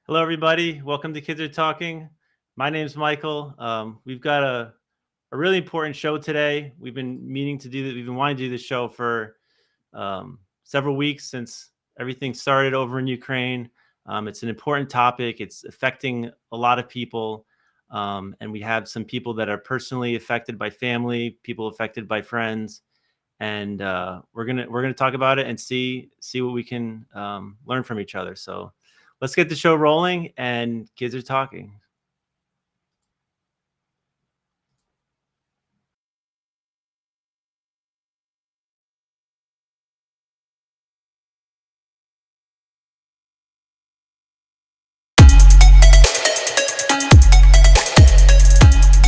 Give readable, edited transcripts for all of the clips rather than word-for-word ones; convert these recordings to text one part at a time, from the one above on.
Hello, everybody. Welcome to Kids Are Talking. My name's Michael. We've got a really important show today. We've been meaning to do that. We've been wanting to do this show for several weeks since everything started over in Ukraine. It's an important topic. It's affecting a lot of people. And we have some people that are personally affected by family, people affected by friends. And we're gonna talk about it and see what we can learn from each other. So let's get the show rolling, and Kids Are Talking.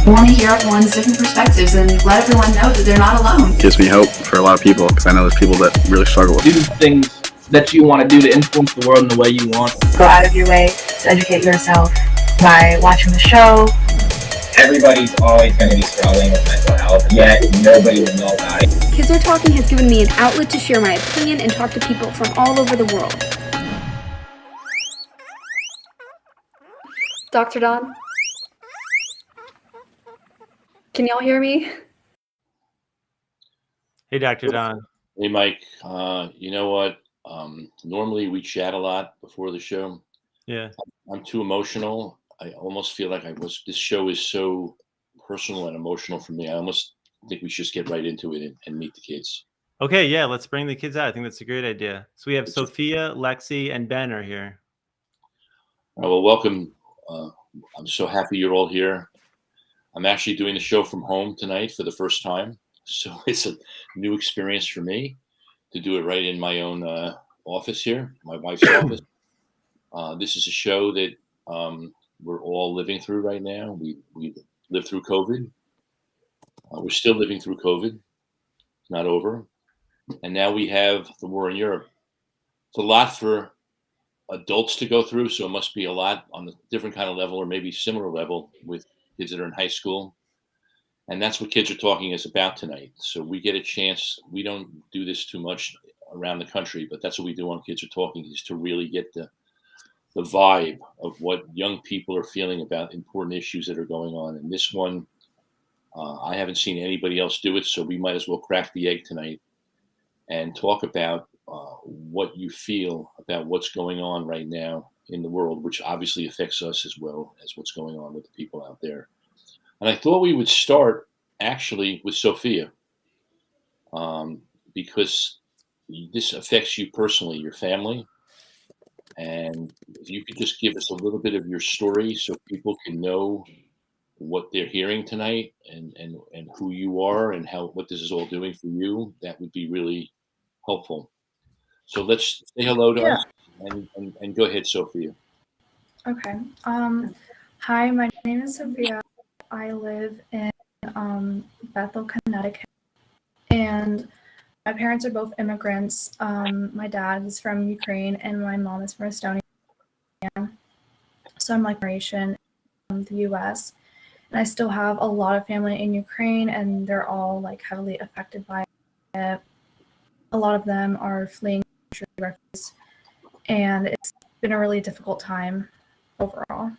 I want to hear everyone's different perspectives and let everyone know that they're not alone. Gives me hope for a lot of people because I know there's people that really struggle with do the things that you want to do to influence the world in the way you want. Go out of your way to educate yourself by watching the show. Everybody's always going to be struggling with mental health, yet nobody will know about it. Kids Are Talking has given me an outlet to share my opinion and talk to people from all over the world. Dr. Don? Can y'all hear me? Hey, Dr. Don. Hey, Mike. You know what? Normally we chat a lot before the show. Yeah. I'm too emotional. I almost feel like this show is so personal and emotional for me. I almost think we should just get right into it and meet the kids. Okay, yeah, let's bring the kids out. I think that's a great idea. So we have Sophia, Lexi, and Ben are here. All right, well, welcome. I'm so happy you're all here. I'm actually doing the show from home tonight for the first time. So it's a new experience for me to do it right in my own office here, my wife's office. This is a show that we're all living through right now. We lived through COVID. We're still living through COVID. It's not over. And now we have the war in Europe. It's a lot for adults to go through, so it must be a lot on a different kind of level or maybe similar level with kids that are in high school. And that's what Kids Are Talking is about tonight. So we get a chance. We don't do this too much around the country, but that's what we do on Kids Are Talking, is to really get the vibe of what young people are feeling about important issues that are going on. And this one, I haven't seen anybody else do it, so we might as well crack the egg tonight and talk about what you feel about what's going on right now in the world, which obviously affects us as well as what's going on with the people out there. And I thought we would start actually with Sophia, because this affects you personally, your family. And if you could just give us a little bit of your story so people can know what they're hearing tonight and who you are and what this is all doing for you, that would be really helpful. So let's say hello to us and go ahead, Sophia. Okay. Hi, my name is Sophia. I live in Bethel, Connecticut, and my parents are both immigrants. My dad is from Ukraine and my mom is from Estonia. So I'm like generation from the U.S. and I still have a lot of family in Ukraine, and they're all like heavily affected by it. A lot of them are fleeing refugees, and it's been a really difficult time overall.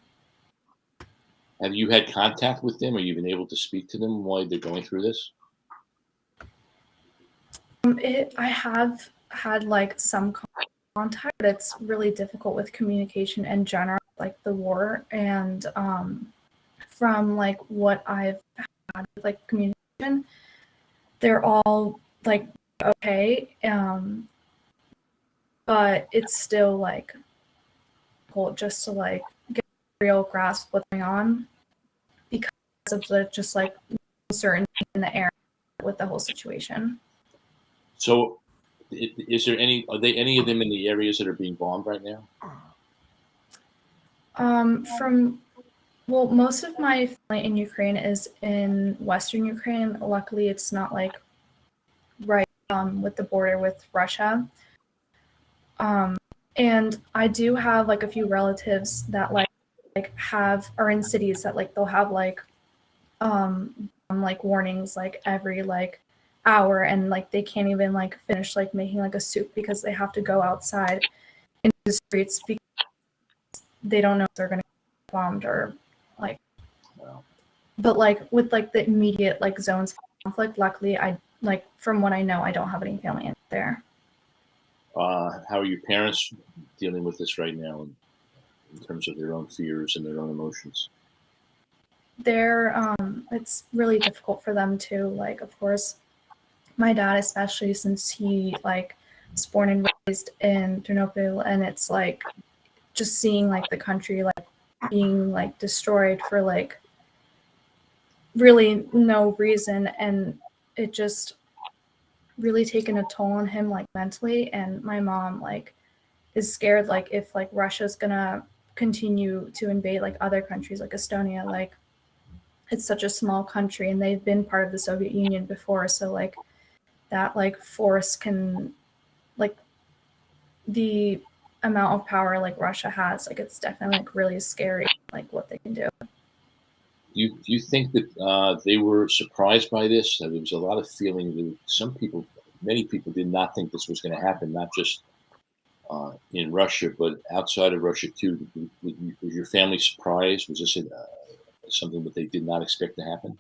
Have you had contact with them, or you been able to speak to them while they're going through this? I have had like some contact, but it's really difficult with communication in general, like the war. And from like what I've had with like communication, they're all like okay, but it's still like difficult just to like get a real grasp of what's going on because of the just like uncertainty in the air with the whole situation. So are they any of them in the areas that are being bombed right now? Well, most of my family in Ukraine is in Western Ukraine. Luckily, it's not like right with the border with Russia. And I do have like a few relatives that like are in cities that like they'll have like warnings like every like hour, and like they can't even like finish like making like a soup because they have to go outside into the streets because they don't know if they're going to get bombed or like. Wow. But like with like the immediate like zones of conflict, luckily I like from what I know, I don't have any family in there. How are your parents dealing with this right now in terms of their own fears and their own emotions? They're it's really difficult for them too. Like of course, my dad, especially since he like was born and raised in Chernobyl, and it's like just seeing like the country like being like destroyed for like really no reason, and it just really taken a toll on him like mentally. And my mom like is scared like if like Russia's gonna continue to invade like other countries like Estonia, like it's such a small country and they've been part of the Soviet Union before, so like that like force can like the amount of power like Russia has, like it's definitely like really scary like what they can do. Do you think that they were surprised by this? There was a lot of feeling that some people, many people, did not think this was going to happen. Not just in Russia, but outside of Russia too. Was your family surprised? Was this something that they did not expect to happen?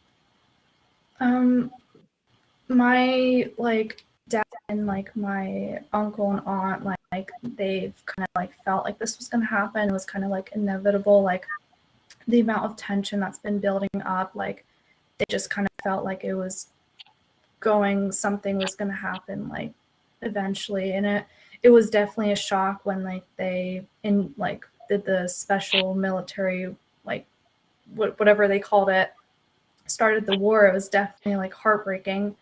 My like dad and like my uncle and aunt like they've kind of like felt like this was going to happen. It was kind of like inevitable, like the amount of tension that's been building up, like they just kind of felt like it was something was going to happen like eventually. And it was definitely a shock when like they did the special military like whatever they called it, started the war. It was definitely like heartbreaking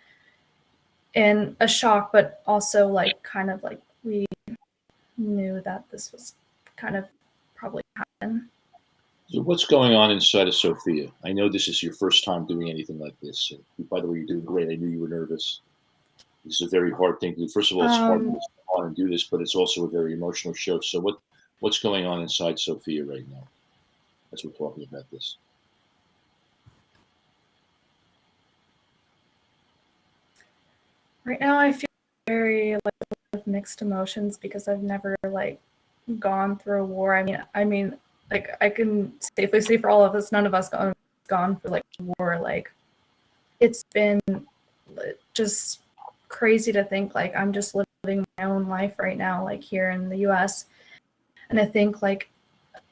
and a shock, but also like kind of like we knew that this was kind of probably happen. So what's going on inside of Sophia? I know this is your first time doing anything like this. By the way, you're doing great. I knew you were nervous. This is a very hard thing to do. First of all, it's hard to go on and do this, but it's also a very emotional show. So what's going on inside Sophia right now as we're talking about this? Right now I feel very like mixed emotions because I've never like gone through a war. I mean like I can safely say for all of us, none of us gone through like war. Like it's been just crazy to think like I'm just living my own life right now, like here in the US. And I think like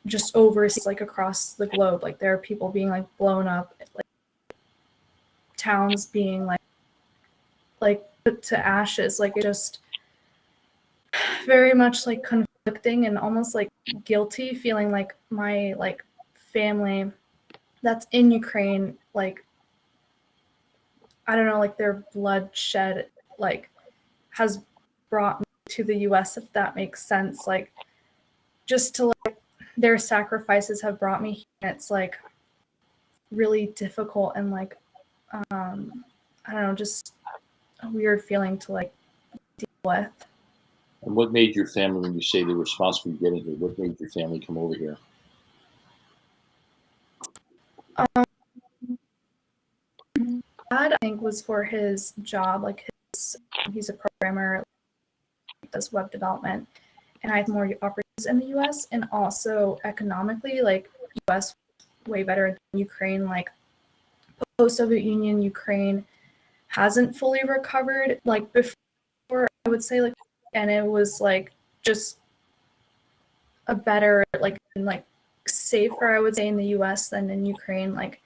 just overseas, like across the globe, like there are people being like blown up, like towns being like put to ashes. Like it just very much like conflicting and almost like guilty, feeling like my like family that's in Ukraine, like I don't know, like their bloodshed like has brought me to the US, if that makes sense. Like just to like their sacrifices have brought me here. And it's like really difficult and like I don't know, just a weird feeling to like deal with. And what made your family, when you say they were responsible for getting here, what made your family come over here? Dad, I think, was for his job, like he's a programmer, does web development, and I have more opportunities in the US. And also economically, like US way better than Ukraine. Like post-Soviet Union, Ukraine hasn't fully recovered like before, I would say, like, and it was like just a better like safer, I would say, in the US than in Ukraine. Like,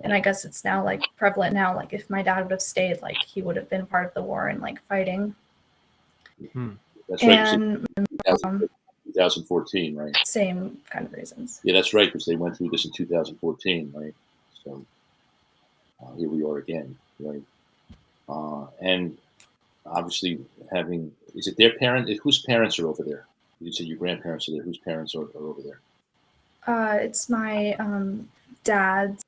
and I guess it's now like prevalent now. Like if my dad would have stayed, like he would have been part of the war and like fighting. That's right. And 2014, right? Same kind of reasons. Yeah, that's right, because they went through this in 2014, right? So here we are again, right? And obviously is it their parent? Whose parents are over there? You said your grandparents are there. Whose parents are over there? It's my dad's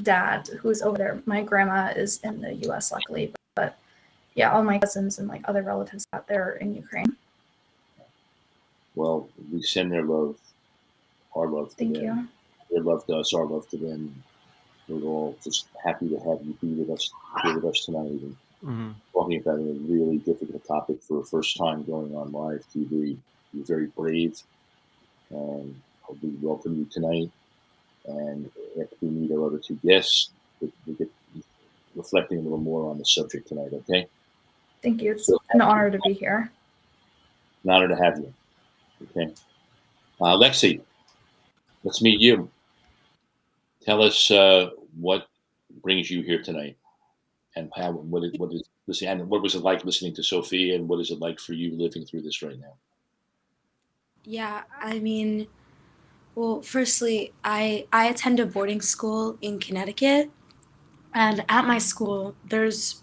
dad who's over there. My grandma is in the US, luckily, but yeah, all my cousins and like other relatives out there in Ukraine. Well, we send their love, our love to them. Thank you. Their love to us, our love to them. We're all just happy to have you be with us tonight and talking about a really difficult topic for a first time going on live TV. You're very brave. and we welcome you tonight. And after we meet our other two guests, we get reflecting a little more on the subject tonight, okay? Thank you. It's an honor to be here. An honor to have you, okay? Lexi, let's meet you. Tell us what brings you here tonight, and what was it like listening to Sophia, and what is it like for you living through this right now? Yeah, I mean, well, firstly, I attend a boarding school in Connecticut, and at my school, there's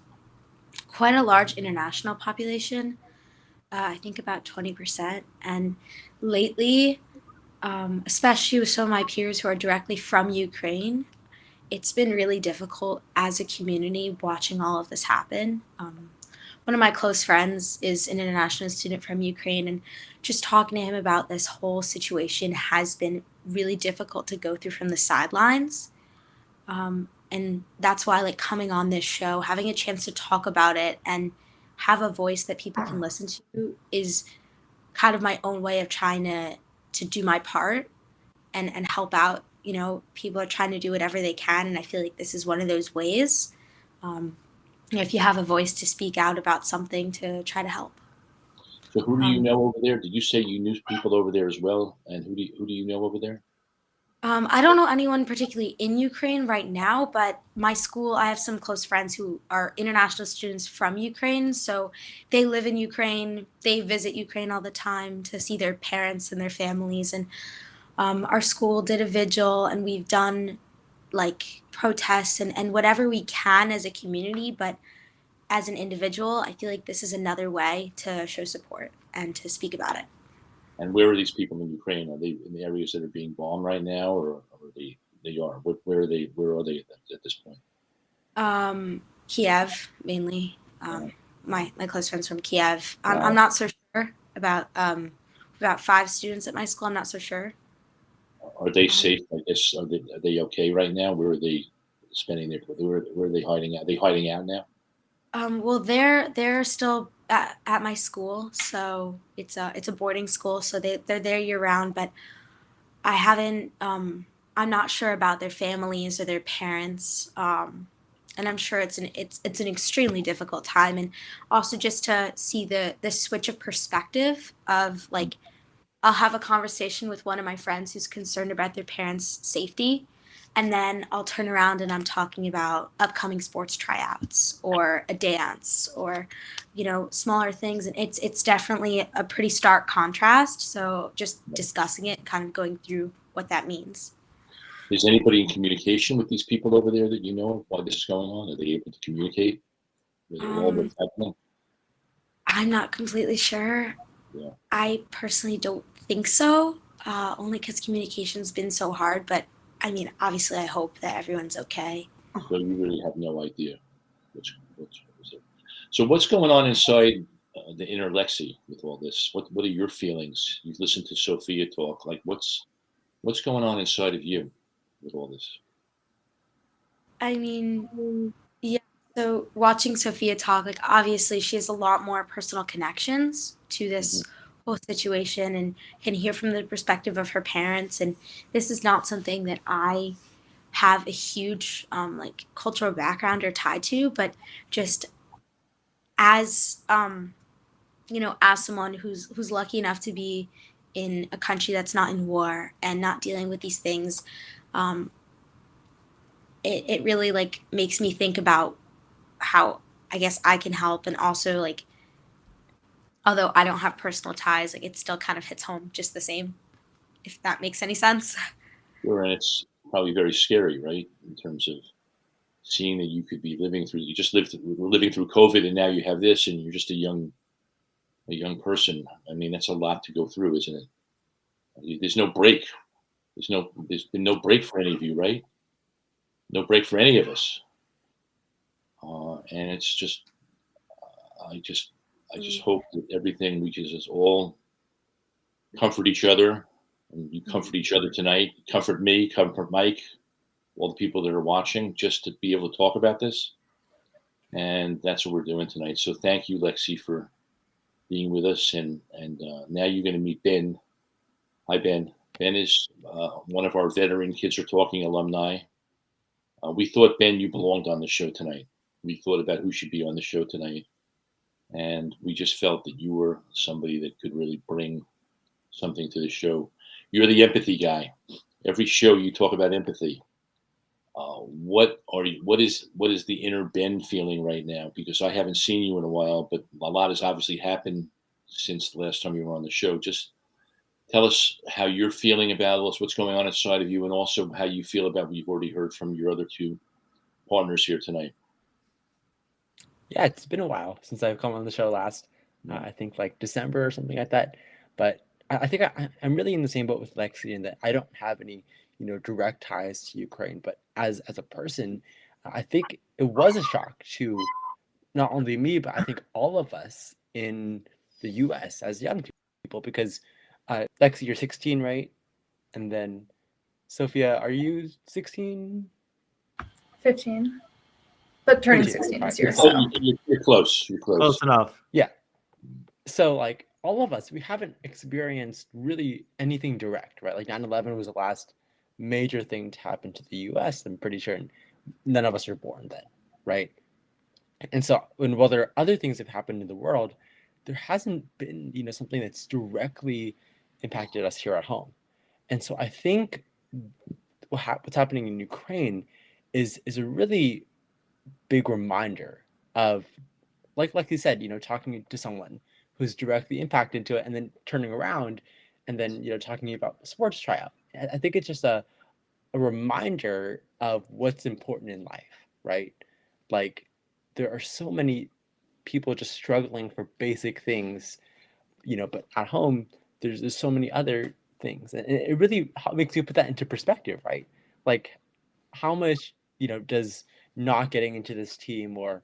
quite a large international population. I think about 20%. And lately, especially with some of my peers who are directly from Ukraine, it's been really difficult as a community watching all of this happen. One of my close friends is an international student from Ukraine, and just talking to him about this whole situation has been really difficult to go through from the sidelines. And that's why, like, coming on this show, having a chance to talk about it and have a voice that people can listen to is kind of my own way of trying to do my part and help out. You know, people are trying to do whatever they can, and I feel like this is one of those ways. You know, if you have a voice to speak out about something, to try to help. So who do you know over there? Did you say you knew people over there as well? And who do you know over there? I don't know anyone particularly in Ukraine right now, but my school, I have some close friends who are international students from Ukraine. So they live in Ukraine. They visit Ukraine all the time to see their parents and their families. And our school did a vigil, and we've done like protests and whatever we can as a community. But as an individual, I feel like this is another way to show support and to speak about it. And where are these people in Ukraine? Are they in the areas that are being bombed right now, or they are? Where are they? Where are they at this point? Kiev mainly. My close friends from Kiev. I'm not so sure about 5 students at my school. I'm not so sure. Are they safe? I guess are they okay right now? Where are they spending their? Where are they hiding out? Are they hiding out now? Well, they're still at my school, so it's a boarding school, so they're there year round. But I haven't. I'm not sure about their families or their parents. And I'm sure it's an extremely difficult time, and also just to see the switch of perspective of, like, I'll have a conversation with one of my friends who's concerned about their parents' safety, and then I'll turn around and I'm talking about upcoming sports tryouts or a dance or, you know, smaller things. And it's definitely a pretty stark contrast. So just discussing it, kind of going through what that means. Is anybody in communication with these people over there that you know of while this is going on? Are they able to communicate? Is it all what's happening? I'm not completely sure. Yeah. I personally don't think so, only because communication's been so hard. But I mean, obviously, I hope that everyone's okay. So you really have no idea what's it. So what's going on inside the inner Lexi with all this? What are your feelings? You've listened to Sophia talk. Like, what's going on inside of you with all this? I mean, yeah. So watching Sophia talk, like, obviously she has a lot more personal connections to this whole situation and can hear from the perspective of her parents. And this is not something that I have a huge like cultural background or tied to, but just as you know, as someone who's lucky enough to be in a country that's not in war and not dealing with these things, um, it really, like, makes me think about how I guess I can help. And also, like, although I don't have personal ties, like, it still kind of hits home just the same, if that makes any sense. Sure, and it's probably very scary, right? In terms of seeing that you could be living through, we're living through COVID, and now you have this, and you're just a young person. I mean, that's a lot to go through, isn't it? There's no break. There's been no break for any of you, right? No break for any of us. And it's just, I just hope that everything we can just all comfort each other, and you comfort each other tonight. Comfort me, comfort Mike, all the people that are watching, just to be able to talk about this. And that's what we're doing tonight. So thank you, Lexi, for being with us. And now you're going to meet Ben. Hi, Ben. Ben is one of our veteran Kids Are Talking alumni. We thought, Ben, you belonged on the show tonight. We thought about who should be on the show tonight. And we just felt that you were somebody that could really bring something to the show. You're the empathy guy. Every show you talk about empathy. What is the inner Ben feeling right now? Because I haven't seen you in a while, but a lot has obviously happened since the last time you were on the show. Just tell us how you're feeling about what's going on inside of you, and also how you feel about what you've already heard from your other two partners here tonight. Yeah, it's been a while since I've come on the show last. I think like December or something like that. But I think I'm really in the same boat with Lexi in that I don't have any, direct ties to Ukraine. But as a person, I think it was a shock to not only me, but I think all of us in the U.S. as young people, because Lexi, you're 16, right? And then Sophia, are you 16? 15. But turning 15. 16 this Right. year. So- So You're close. You're close. Close enough. Yeah. So like all of us, we haven't experienced really anything direct, right? Like 9/11 was the last major thing to happen to the US. I'm pretty sure none of us are born then, right? And so while there are other things that have happened in the world, there hasn't been, something that's directly impacted us here at home. And so I think what's happening in Ukraine is a really big reminder of, like you said, talking to someone who's directly impacted to it, and then turning around and then talking about a sports tryout. I think it's just a reminder of what's important in life, right? Like there are so many people just struggling for basic things, but at home there's so many other things, and it really makes you put that into perspective, right? Like how much does not getting into this team, or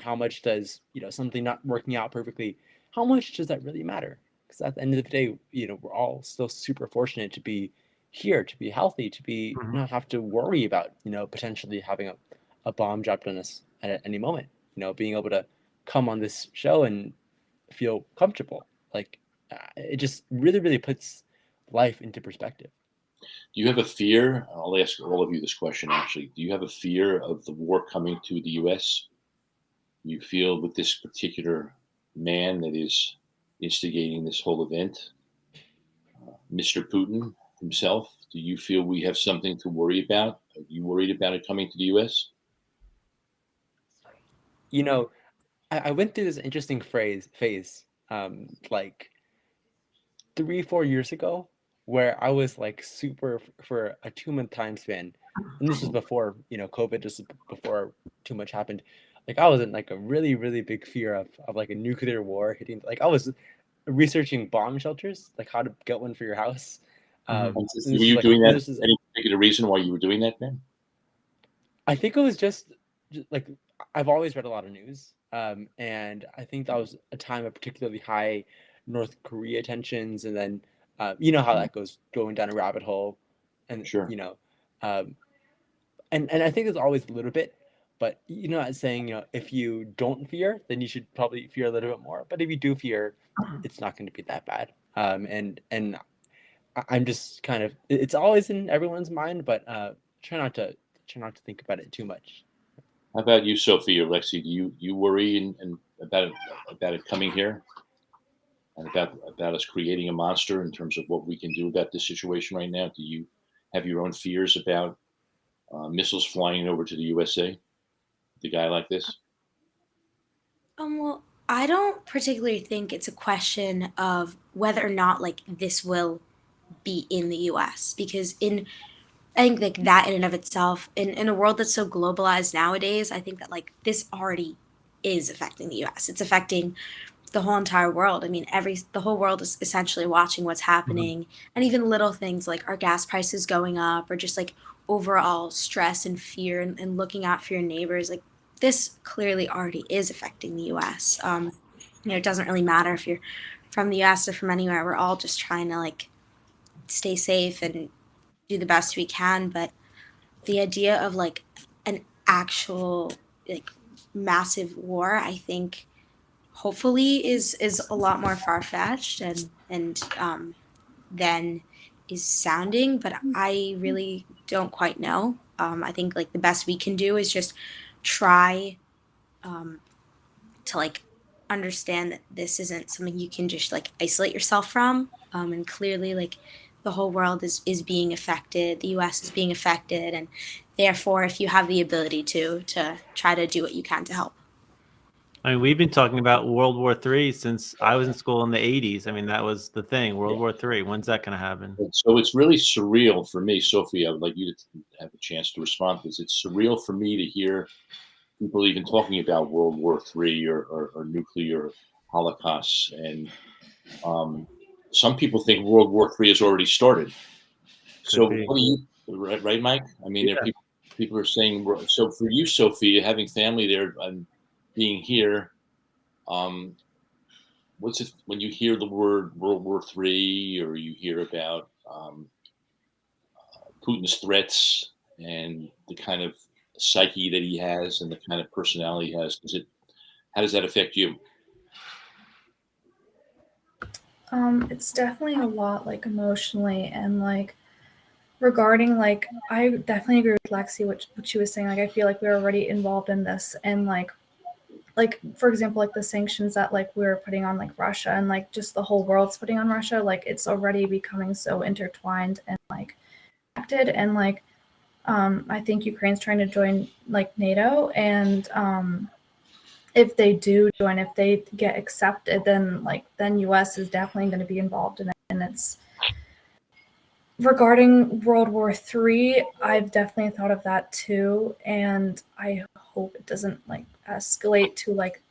how much does something not working out perfectly, how much does that really matter? Because at the end of the day, we're all still super fortunate to be here, to be healthy, to be not have to worry about potentially having a bomb dropped on us at any moment, being able to come on this show and feel comfortable. Like it just really puts life into perspective. Do you have a fear? I'll ask all of you this question, actually. Do you have a fear of the war coming to the U.S.? You feel with this particular man that is instigating this whole event, Mr. Putin himself, do you feel we have something to worry about? Are you worried about it coming to the U.S.? I went through this interesting phase, like 3-4 years ago, where I was like super for a 2-month time span, and this was before COVID, just before too much happened. Like I was in like a really big fear of like a nuclear war hitting. Like I was researching bomb shelters, like how to get one for your house. Were you doing that? Any particular reason why you were doing that, man? I think it was just like I've always read a lot of news, and I think that was a time of particularly high North Korea tensions, and then you know how that goes, going down a rabbit hole, and Sure. And I think there's always a little bit, but as saying if you don't fear, then you should probably fear a little bit more. But if you do fear, it's not going to be that bad. And I'm just kind of, it's always in everyone's mind, but try not to think about it too much. How about you, Sophie or Lexi? Do you worry and about it coming here, and about us creating a monster in terms of what we can do about this situation right now? Do you have your own fears about missiles flying over to the USA with a guy like this? Well, I don't particularly think it's a question of whether or not like this will be in the US, because I think like that in and of itself, in a world that's so globalized nowadays, I think that like this already is affecting the US. It's affecting the whole entire world. I mean, the whole world is essentially watching what's happening, and even little things like our gas prices going up, or just like overall stress and fear, and looking out for your neighbors. Like this clearly already is affecting the US. It doesn't really matter if you're from the US or from anywhere. We're all just trying to like stay safe and do the best we can. But the idea of like an actual like massive war, I think hopefully is a lot more far-fetched, and than is sounding, but I really don't quite know. I think like the best we can do is just try to like understand that this isn't something you can just like isolate yourself from. And clearly, like the whole world is being affected. The U.S. is being affected, and therefore, if you have the ability to try to do what you can to help. I mean, we've been talking about World War III since I was in school in the 80s. I mean, that was the thing, World War III. When's that going to happen? So it's really surreal for me, Sophie. I would like you to have a chance to respond to this. It's surreal for me to hear people even talking about World War III or nuclear holocausts. And some people think World War III has already started. So be. what do you, right, Mike? I mean, there are people are saying, so for you, Sophie, having family there and being here, what's it when you hear the word World War III or you hear about Putin's threats and the kind of psyche that he has and the kind of personality he has? How does that affect you? It's definitely a lot like emotionally and like regarding like I definitely agree with Lexi what she was saying. Like I feel like we're already involved in this and like for example like the sanctions that like we're putting on like Russia and like just the whole world's putting on Russia, like it's already becoming so intertwined and like connected and like I think Ukraine's trying to join like NATO and if they do join, if they get accepted, then US is definitely going to be involved in it. And it's regarding World War III, I've definitely thought of that too. And I hope it doesn't like escalate to like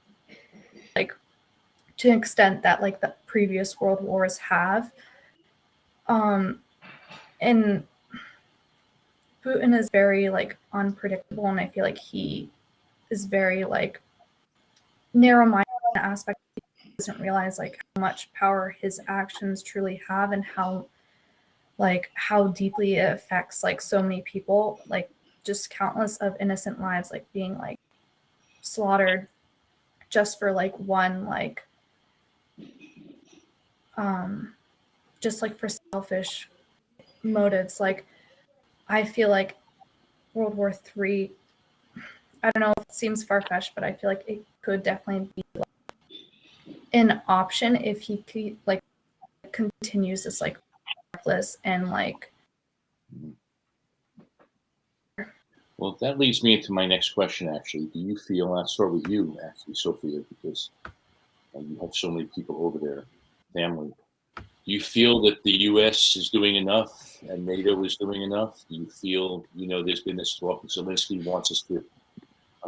to an extent that like the previous world wars have. And Putin is very like unpredictable and I feel like he is very like narrow-minded aspect. He doesn't realize like how much power his actions truly have and how deeply it affects like so many people, like just countless of innocent lives like being like slaughtered just for like one like just like for selfish motives. Like I feel like World War III, I don't know if it seems far-fetched, but I feel like it could definitely be like an option if he like continues this like reckless and like. Well, that leads me into my next question, actually. Do you feel, I'll start with you, actually, Sophia, because you have so many people over there, family. Do you feel that the U.S. is doing enough and NATO is doing enough? Do you feel, there's been this talk that Zelensky wants us to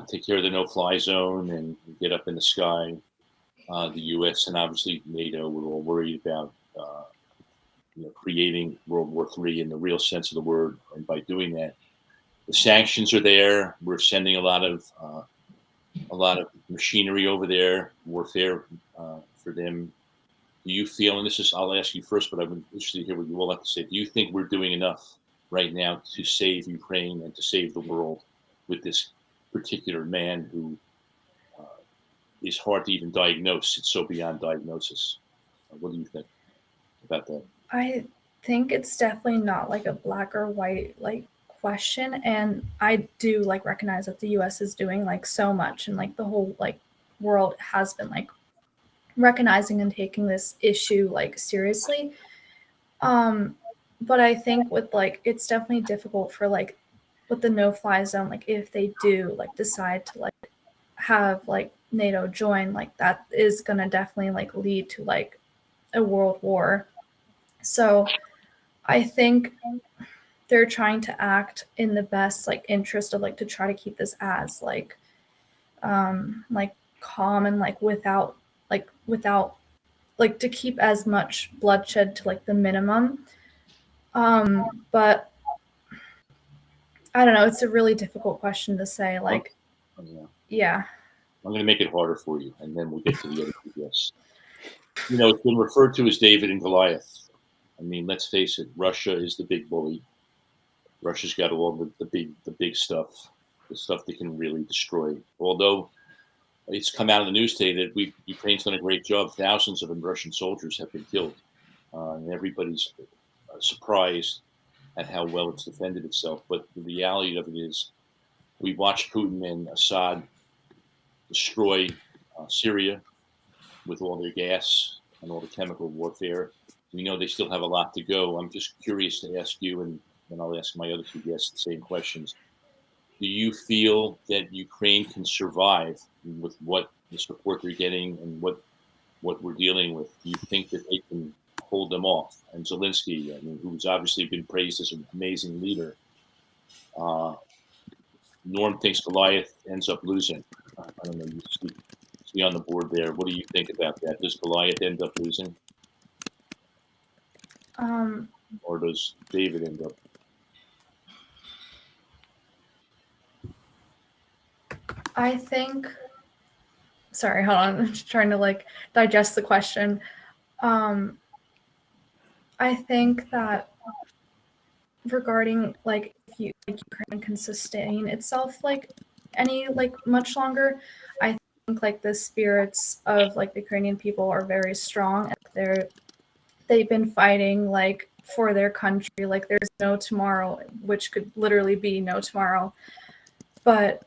take care of the no-fly zone and get up in the sky? The U.S. and obviously NATO, we're all worried about creating World War III in the real sense of the word. And by doing that, the sanctions are there. We're sending a lot of machinery over there, warfare for them. Do you feel, and I'll ask you first, but I'm interested to hear what you all have to say. Do you think we're doing enough right now to save Ukraine and to save the world with this particular man who is hard to even diagnose? It's so beyond diagnosis. What do you think about that? I think it's definitely not like a black or white like question, and I do like recognize that the US is doing like so much and like the whole like world has been like recognizing and taking this issue like seriously. But I think with like it's definitely difficult for like with the no-fly zone, like if they do like decide to like have like NATO join, like that is gonna definitely like lead to like a world war. So I think they're trying to act in the best like interest of like to try to keep this as like calm and like without to keep as much bloodshed to like the minimum. But I don't know, it's a really difficult question to say. Like yeah. I'm going to make it harder for you, and then we'll get to the other yes. It's been referred to as David and Goliath. I mean, let's face it, Russia is the big bully. Russia's got all the big stuff, the stuff that can really destroy. Although it's come out in the news today that Ukraine's done a great job. Thousands of Russian soldiers have been killed and everybody's surprised at how well it's defended itself. But the reality of it is, we watched Putin and Assad destroy Syria with all their gas and all the chemical warfare. We know they still have a lot to go. I'm just curious to ask you, and I'll ask my other two guests the same questions. Do you feel that Ukraine can survive with what the support they're getting and what we're dealing with? Do you think that they can hold them off? And Zelensky, I mean, who's obviously been praised as an amazing leader, Norm thinks Goliath ends up losing. I don't know. You see on the board there. What do you think about that? Does Goliath end up losing, or does David end up? I think. Sorry, hold on. I'm just trying to like digest the question. I think that regarding like if Ukraine can sustain itself like any like much longer, I think like the spirits of like the Ukrainian people are very strong, and they've been fighting like for their country. Like there's no tomorrow, which could literally be no tomorrow. But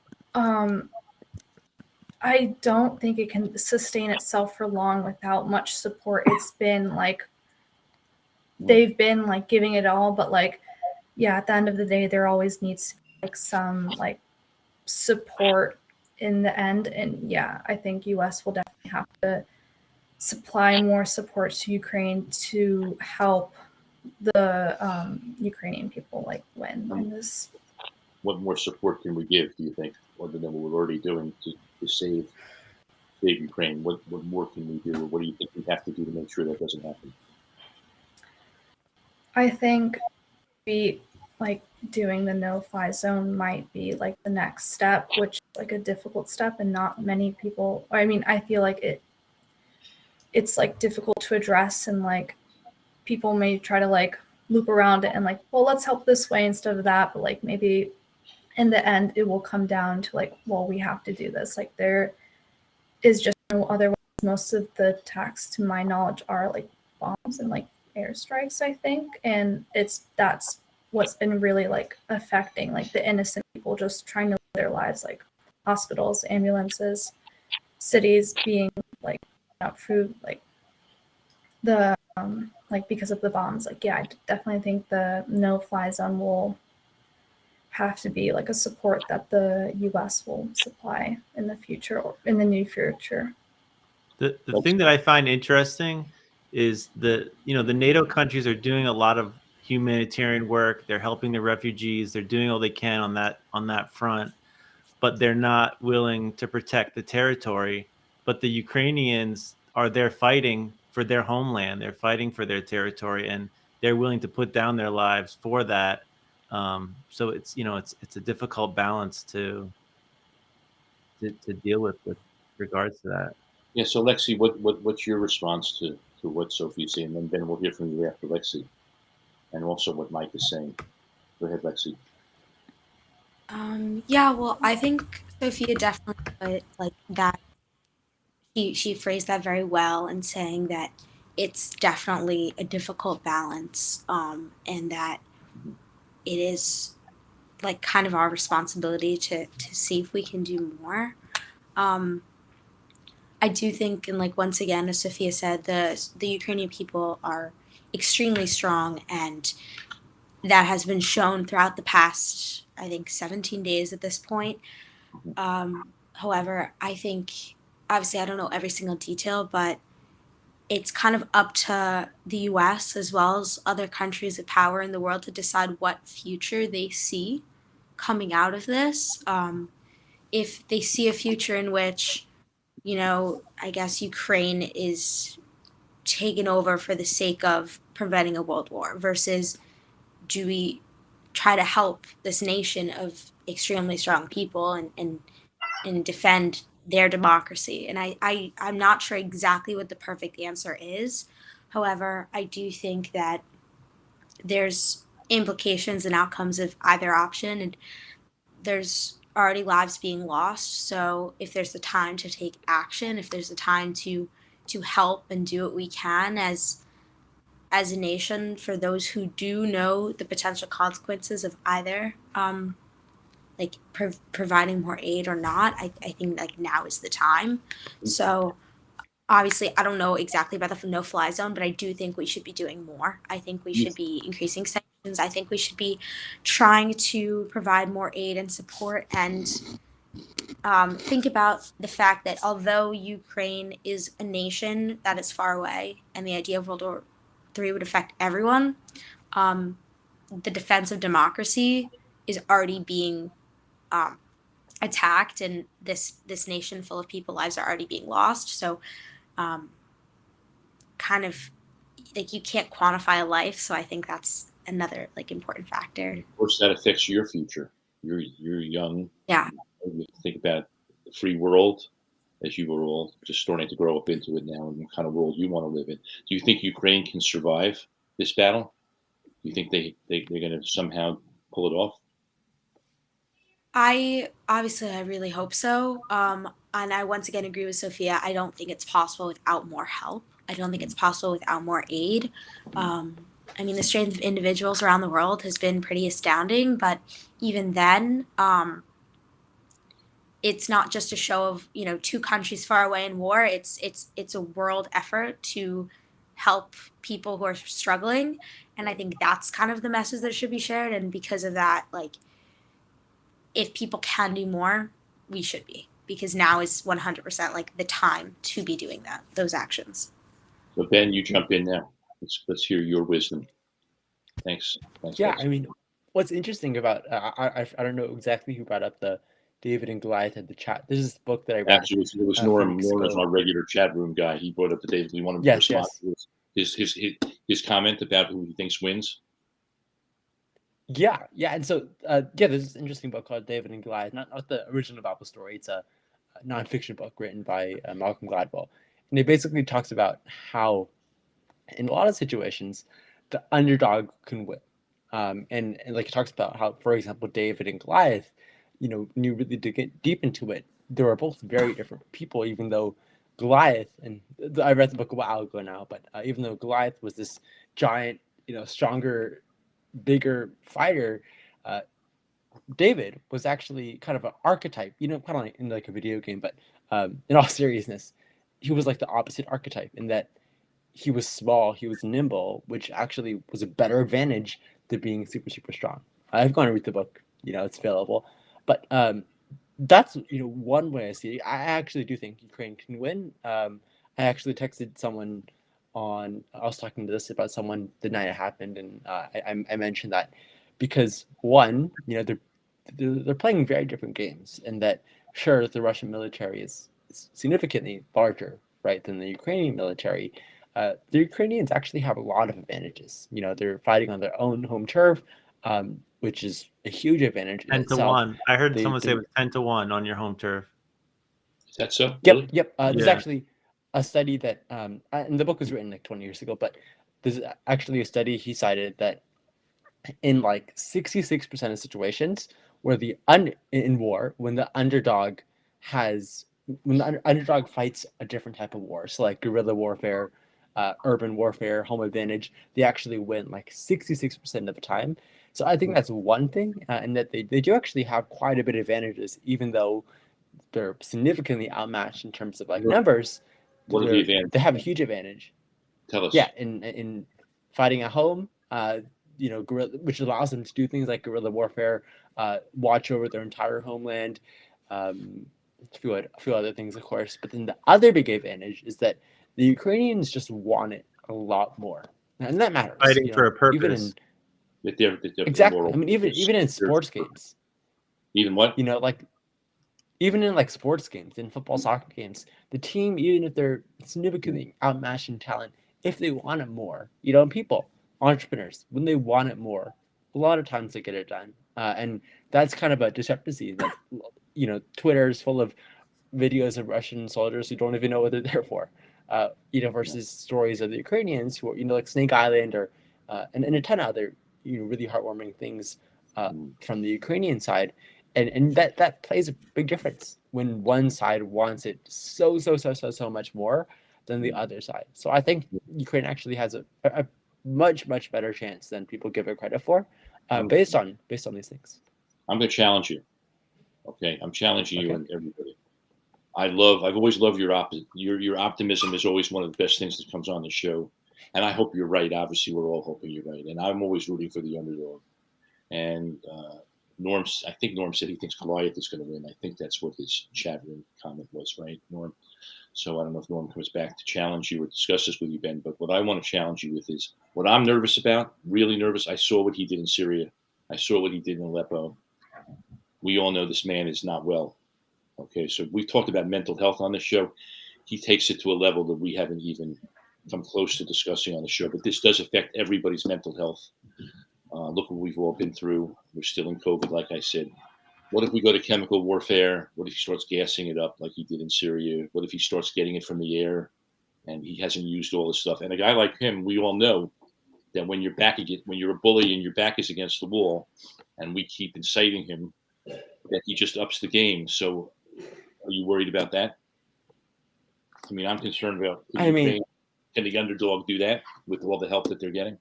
I don't think it can sustain itself for long without much support. It's been like they've been like giving it all, but like yeah, at the end of the day, there always needs like some like support in the end. And yeah, I think US will definitely have to supply more support to Ukraine to help the Ukrainian people like win in this. What more support can we give, do you think, other than what we're already doing to save Ukraine? What more can we do, or what do you think we have to do to make sure that doesn't happen? I think like doing the no-fly zone might be like the next step, which is like a difficult step, and not many people. I mean, I feel like it's like difficult to address, and like people may try to like loop around it and like, well, let's help this way instead of that, but like maybe in the end it will come down to like, well, we have to do this. Like there is just no other way. Most of the attacks, to my knowledge, are like bombs and like airstrikes, I think, and that's what's been really like affecting like the innocent people just trying to live their lives, like hospitals, ambulances, cities being like without food, like the like because of the bombs. Like yeah, I definitely think the no-fly zone will have to be like a support that the US will supply in the future, or in the near future. The thing that I find interesting is the NATO countries are doing a lot of humanitarian work. They're helping the refugees. They're doing all they can on that front, but they're not willing to protect the territory. But the Ukrainians are there fighting for their homeland. They're fighting for their territory, and they're willing to put down their lives for that. So it's it's a difficult balance to deal with regards to that. Yeah. So Lexi, what's your response to what Sophie's saying? And then we'll hear from you after Lexi, and also what Mike is saying. Go ahead, Lexi. Yeah, well, I think Sophia definitely put like that. She phrased that very well in saying that it's definitely a difficult balance, and that it is like kind of our responsibility to see if we can do more. I do think, and like once again, as Sophia said, the Ukrainian people are extremely strong, and that has been shown throughout the past, I think, 17 days at this point. However, I think, obviously, I don't know every single detail, but it's kind of up to the US as well as other countries of power in the world to decide what future they see coming out of this. If they see a future in which, I guess Ukraine is taken over for the sake of preventing a world war versus do we try to help this nation of extremely strong people and defend their democracy. And I'm not sure exactly what the perfect answer is. However, I do think that there's implications and outcomes of either option, and there's already lives being lost. So if there's a time to take action, if there's a time to help and do what we can as as a nation, for those who do know the potential consequences of either, like providing more aid or not, I think like now is the time. So obviously, I don't know exactly about the no-fly zone, but I do think we should be doing more. I think we should be increasing sanctions. I think we should be trying to provide more aid and support, and think about the fact that although Ukraine is a nation that is far away, and the idea of World War III would affect everyone, um, the defense of democracy is already being attacked, and this nation full of people lives are already being lost. So um, kind of like you can't quantify a life, so I think that's another like important factor. Of course, that affects your future. You're young. Yeah. You think about the free world, as you were all just starting to grow up into it now, and the kind of world you want to live in. Do you think Ukraine can survive this battle? Do you think they're going to somehow pull it off? I really hope so. And I once again agree with Sophia. I don't think it's possible without more help. I don't think it's possible without more aid. I mean, the strength of individuals around the world has been pretty astounding, but even then, it's not just a show of two countries far away in war. It's a world effort to help people who are struggling, and I think that's kind of the message that should be shared. And because of that, like, if people can do more, we should be, because now is 100% like the time to be doing those actions. So Ben, you jump in now. Let's hear your wisdom. Thanks. Yeah, I mean, what's interesting about I don't know exactly who brought up the David and Goliath at the chat. This is this book that I read. Actually, it was Norm. Norm is our regular chat room guy. He brought up the David. We want him to respond to his comment about who he thinks wins. Yeah, and so there's this interesting book called David and Goliath, not the original Bible story. It's a nonfiction book written by Malcolm Gladwell, and it basically talks about how, in a lot of situations, the underdog can win, and like it talks about how, for example, David and Goliath, when you really get deep into it, they were both very different people. Even though Goliath, and I read the book a while ago now, but even though Goliath was this giant, stronger, bigger fighter, David was actually kind of an archetype, kind of like in like a video game, but in all seriousness, he was like the opposite archetype in that he was small, he was nimble, which actually was a better advantage than being super, super strong. I've gone to read the book, it's available, but that's one way I see it. I actually do think Ukraine can win. I actually texted someone I was talking to this about someone the night it happened, and I mentioned that because one, they're playing very different games, and that sure, the Russian military is significantly larger, right, than the Ukrainian military. The Ukrainians actually have a lot of advantages. They're fighting on their own home turf, which is a huge advantage. 10-1. I heard someone say it was 10-1 on your home turf. Is that so? Yep. There's actually a study that, and the book was written like 20 years ago, but there's actually a study he cited that in like 66% of situations where in war, when the underdog fights a different type of war, so like guerrilla warfare, urban warfare, home advantage, they actually win like 66% of the time. So I think that's one thing, and that they do actually have quite a bit of advantages, even though they're significantly outmatched in terms of like numbers. What are the advantages? They have a huge advantage. Tell us. Yeah, in fighting at home, guerrilla, which allows them to do things like guerrilla warfare, watch over their entire homeland, a few other things, of course. But then the other big advantage is that the Ukrainians just want it a lot more, and that matters. Fighting for a purpose. Exactly. I mean, even in sports games. Even what? Even in like sports games, in football, soccer games, the team, even if they're significantly outmatched in talent, if they want it more, people, entrepreneurs, when they want it more, a lot of times they get it done. And that's kind of a discrepancy that, Twitter is full of videos of Russian soldiers who don't even know what they're there for, versus stories of the Ukrainians who are, like Snake Island or, and a ton of other, really heartwarming things from the Ukrainian side. And that plays a big difference when one side wants it so much more than the other side. So I think Ukraine actually has a much better chance than people give it credit for, based on these things. I'm going to challenge you. Okay, I'm challenging you Okay. and everybody. I've always loved your optimism is always one of the best things that comes on the show, and I hope you're right. Obviously, we're all hoping you're right, and I'm always rooting for the underdog. And I think Norm said he thinks Goliath is going to win. I think that's what his chat room comment was, right, Norm? So I don't know if Norm comes back to challenge you or discuss this with you, Ben. But what I want to challenge you with is what I'm nervous about. Really nervous. I saw what he did in Syria. I saw what he did in Aleppo. We all know this man is not well. Okay, so we've talked about mental health on this show. He takes it to a level that we haven't even come close to discussing on the show. But this does affect everybody's mental health. Look what we've all been through. We're still in COVID, like I said. What if we go to chemical warfare? What if he starts gassing it up like he did in Syria? What if he starts getting it from the air and he hasn't used all this stuff? And a guy like him, we all know that when you're a bully and your back is against the wall, and we keep inciting him, that he just ups the game. So are you worried about that? I mean, I'm concerned about can the underdog do that with all the help that they're getting?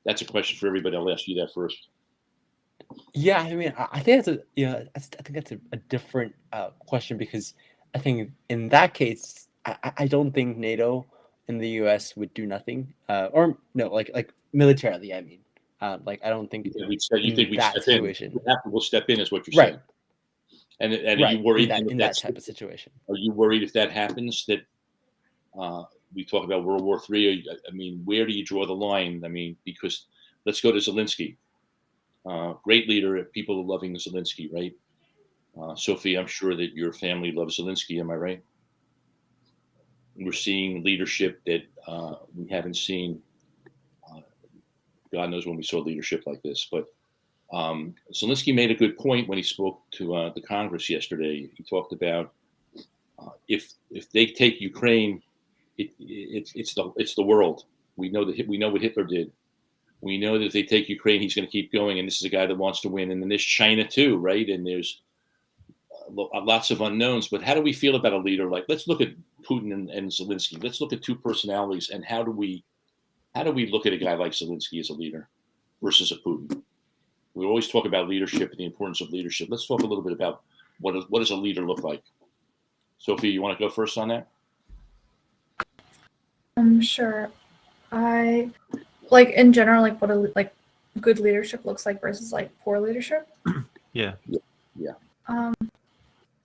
That's a question for everybody. I'll ask you that first. Yeah, I mean, I think that's a different question, because I think in that case, I don't think NATO and the U.S. would do nothing, or no, like militarily. I mean, like I don't think you think we'd that step situation. in? We'll step in, is what you're saying. And are you worried in that type of situation? Are you worried if that happens that we talk about World War III? I mean, where do you draw the line? I mean, because let's go to Zelensky. Great leader. People are loving Zelensky, right? Sophie, I'm sure that your family loves Zelensky. Am I right? We're seeing leadership that we haven't seen. God knows when we saw leadership like this. But Zelensky made a good point when he spoke to the Congress yesterday. He talked about if they take Ukraine, it's the world. We know what Hitler did. We know that if they take Ukraine, he's going to keep going. And this is a guy that wants to win. And then there's China too, right? And there's lots of unknowns. But how do we feel about a leader? Like, let's look at Putin and Zelensky. Let's look at two personalities. And how do we look at a guy like Zelensky as a leader versus a Putin? We always talk about leadership and the importance of leadership. Let's talk a little bit about what does a leader look like. Sophie, you want to go first on that? Sure. I like in general, like what good leadership looks like versus like poor leadership. Yeah.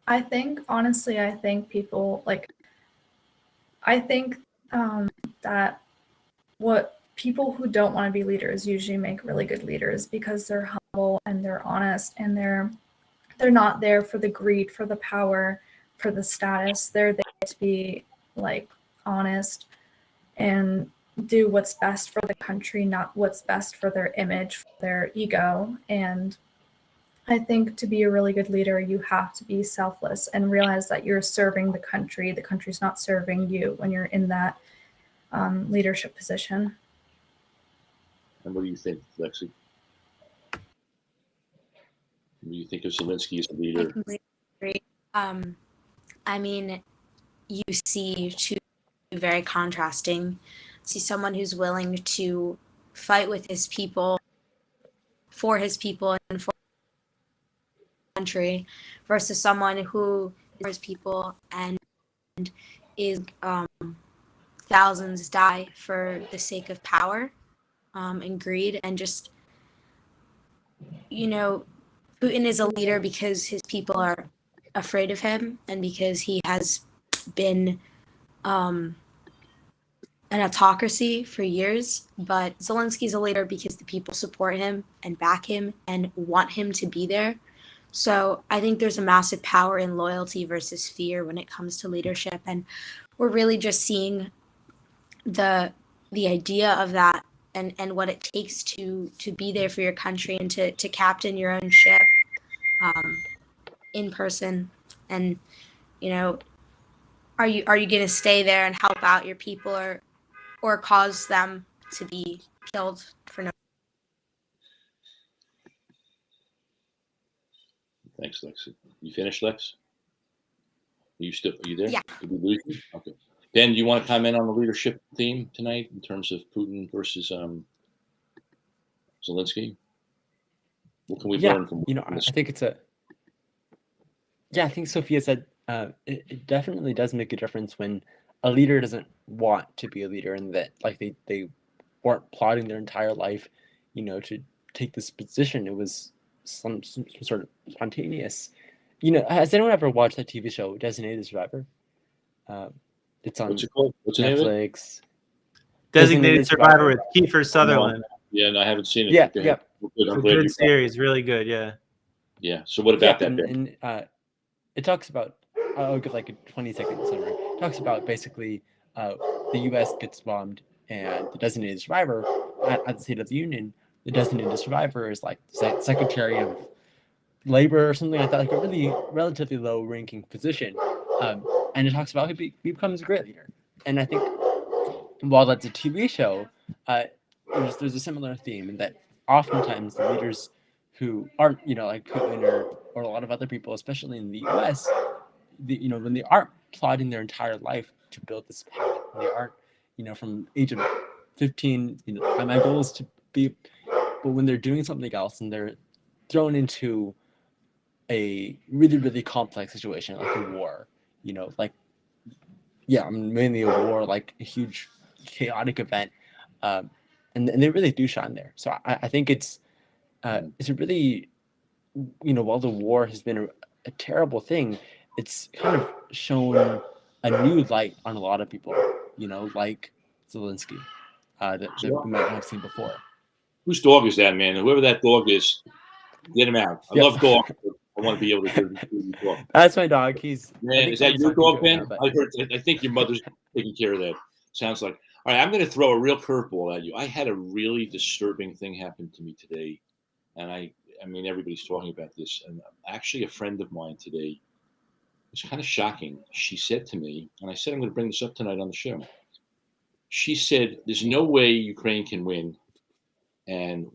I think honestly, people like. I think that what people who don't want to be leaders usually make really good leaders, because they're humble and they're honest, and they're not there for the greed, for the power, for the status. They're there to be like honest and do what's best for the country, not what's best for their image, for their ego. And I think to be a really good leader, you have to be selfless and realize that you're serving the country. The country's not serving you when you're in that leadership position. And what do you think, Lexi? What do you think of Zelensky as a leader? I completely agree. I mean, you see two very contrasting. See someone who's willing to fight with his people, for his people, and for the country, versus someone who is for his people and is thousands die for the sake of power and greed. And just, Putin is a leader because his people are afraid of him and because he has been an autocracy for years. But Zelensky's a leader because the people support him and back him and want him to be there. So I think there's a massive power in loyalty versus fear when it comes to leadership. And we're really just seeing the idea of that and what it takes to be there for your country and to captain your own ship in person. And, are you going to stay there and help out your people or cause them to be killed for no? Thanks, Lexi. You finished, Lex? Are you there? Yeah. Did we lose you? Okay. Ben, do you want to comment on the leadership theme tonight in terms of Putin versus Zelensky? What can we learn from I think it's I think Sophia said it definitely does make a difference when a leader doesn't want to be a leader, and that like they weren't plotting their entire life, to take this position. It was some sort of spontaneous. Has anyone ever watched that TV show Designated Survivor? It's on What's it called? What's the name of it? Netflix. Designated Survivor with Kiefer Sutherland. Yeah, no, I haven't seen it. Yeah, Good. yeah. Good. I'm It's a glad good you. series, really good. Yeah. Yeah. So what about that? And it talks about. I'll give like a 20-second summary. It talks about basically the U.S. gets bombed, and the designated survivor at the State of the Union. The designated survivor is like Secretary of Labor or something like that, like a really relatively low-ranking position. And it talks about he becomes a great leader. And I think while that's a TV show, there's a similar theme in that oftentimes the leaders who aren't, like Putin or a lot of other people, especially in the U.S., when they aren't plotting their entire life to build this path, when they aren't, from age of 15, my goal is to be, but when they're doing something else and they're thrown into a really, really complex situation, like a war, mainly a war, like a huge chaotic event, and they really do shine there. So I think it's a really, while the war has been a terrible thing, it's kind of shown a new light on a lot of people, like Zelensky, that we might not have seen before. Whose dog is that, man? Whoever that dog is, get him out. I love dogs. I want to be able to do dog. That's my dog. Man, is that your dog, Ben? I think your mother's taking care of that. Sounds like. All right, I'm going to throw a real curveball at you. I had a really disturbing thing happen to me today, and I mean, everybody's talking about this, and actually a friend of mine today, it was kind of shocking. She said to me, and I said, I'm going to bring this up tonight on the show. She said, there's no way Ukraine can win, and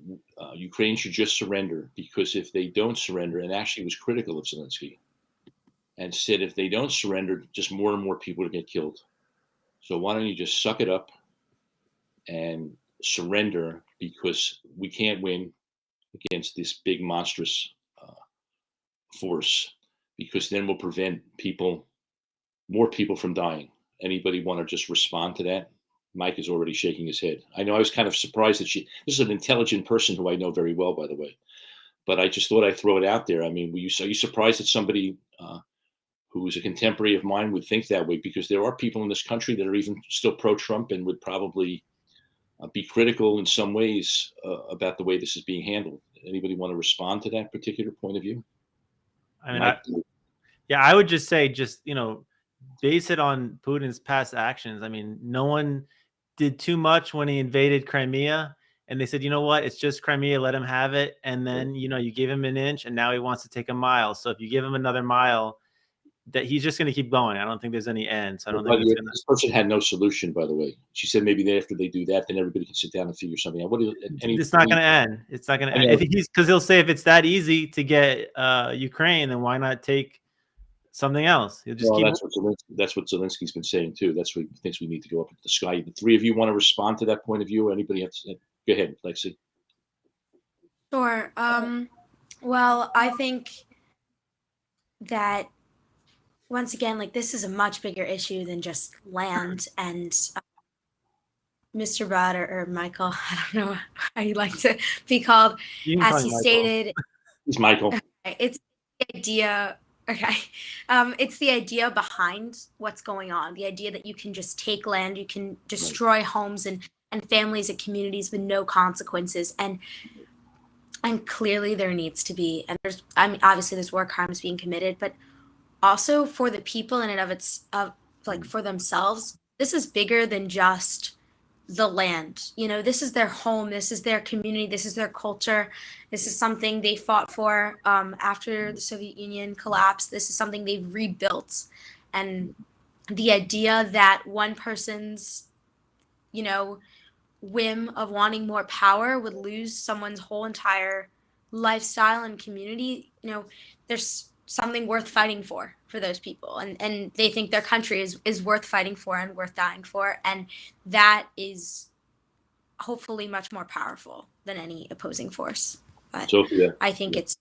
Ukraine should just surrender, because if they don't surrender, and actually was critical of Zelensky, and said if they don't surrender, just more and more people will get killed. So why don't you just suck it up and surrender, because we can't win against this big monstrous force, because then we'll prevent more people from dying. Anybody want to just respond to that? Mike is already shaking his head. I know I was kind of surprised that this is an intelligent person who I know very well, by the way, but I just thought I'd throw it out there. I mean, are you surprised that somebody who is a contemporary of mine would think that way? Because there are people in this country that are even still pro-Trump and would probably be critical in some ways about the way this is being handled. Anybody want to respond to that particular point of view? I mean, I would just say, base it on Putin's past actions. I mean, no one did too much when he invaded Crimea, and they said, you know what, it's just Crimea, let him have it. And then, you gave him an inch, and now he wants to take a mile. So if you give him another mile, that he's just going to keep going. I don't think there's any end. So I don't think this person had no solution, by the way. She said maybe after they do that, then everybody can sit down and figure something out. It's not going to end. It's not going to end. Because he'll say if it's that easy to get Ukraine, then why not take something else? He'll just keep. That's what Zelensky's been saying too. That's what he thinks we need to go up into the sky. The three of you want to respond to that point of view? Or anybody have to? Go ahead, Lexi. Sure. Well, I think that once again, like, this is a much bigger issue than just land. And Mr. Rod or Michael, I don't know how you like to be called, as he stated. He's Michael. It's the idea. Okay. It's the idea behind what's going on. The idea that you can just take land, you can destroy homes and families and communities with no consequences. And clearly there needs to be, and obviously there's war crimes being committed, but also for the people in and of for themselves, this is bigger than just the land. This is their home, this is their community, this is their culture. This is something they fought for after the Soviet Union collapsed. This is something they've rebuilt. And the idea that one person's, whim of wanting more power would lose someone's whole entire lifestyle and community, there's something worth fighting for those people, and they think their country is worth fighting for and worth dying for, and that is hopefully much more powerful than any opposing force. But Sophia, I think it's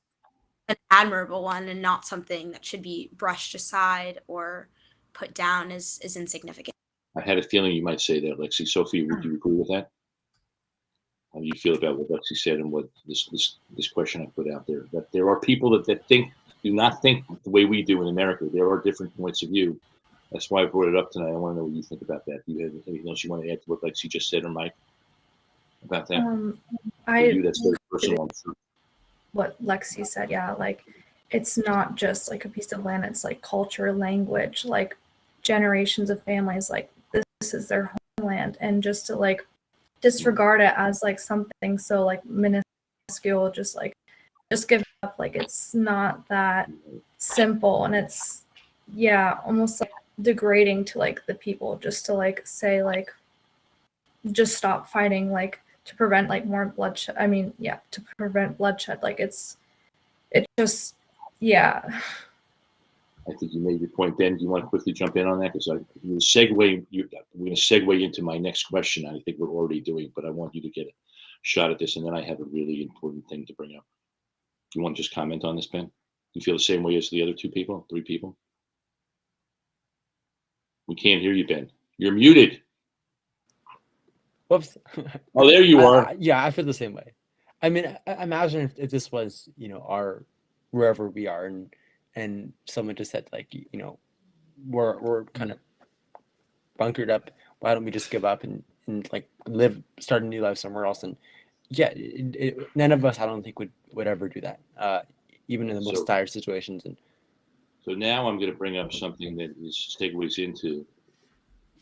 an admirable one and not something that should be brushed aside or put down as insignificant. I had a feeling you might say that, Lexi. Sophie, would you agree with that? How do you feel about what Lexi said and what this question I put out there? That there are people that do not think the way we do in America. There are different points of view. That's why I brought it up tonight. I want to know what you think about that. Do you have anything else you want to add to what Lexi just said, or Mike, about that? That's very personal. What Lexi said, yeah, like it's not just like a piece of land, it's like culture, language, like generations of families, like this is their homeland, and just to like disregard it as like something so like minuscule, just give up, like it's not that simple, and it's almost like degrading to like the people just to like say like just stop fighting, like to prevent like more bloodshed. I mean, to prevent bloodshed. Like it just I think you made your point, Ben. Do you want to quickly jump in on that? Because we're going to segue into my next question. I think we're already doing, but I want you to get a shot at this, and then I have a really important thing to bring up. Do you want to just comment on this, Ben? Do you feel the same way as the other three people? We can't hear you, Ben. You're muted. Whoops. Oh, there you are. Yeah, I feel the same way. I mean, I imagine if this was, our wherever we are, and someone just said like, we're kind of bunkered up. Why don't we just give up and like start a new life somewhere else? And none of us, I don't think would ever do that, even in the most dire situations. And so now I'm going to bring up something that segues into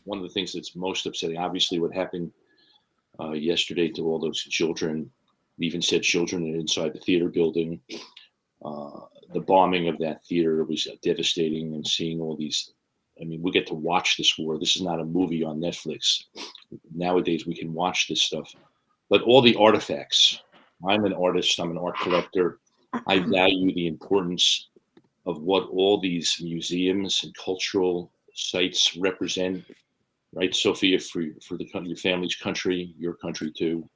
one of the things that's most upsetting. Obviously, what happened yesterday to all those children, even said children inside the theater building. The bombing of that theater was devastating, and seeing all these. I mean, we get to watch this war. This is not a movie on Netflix. Nowadays, we can watch this stuff. But all the artifacts. I'm an artist. I'm an art collector. I value the importance of what all these museums and cultural sites represent. Right, Sophia, for your family's country, your country too.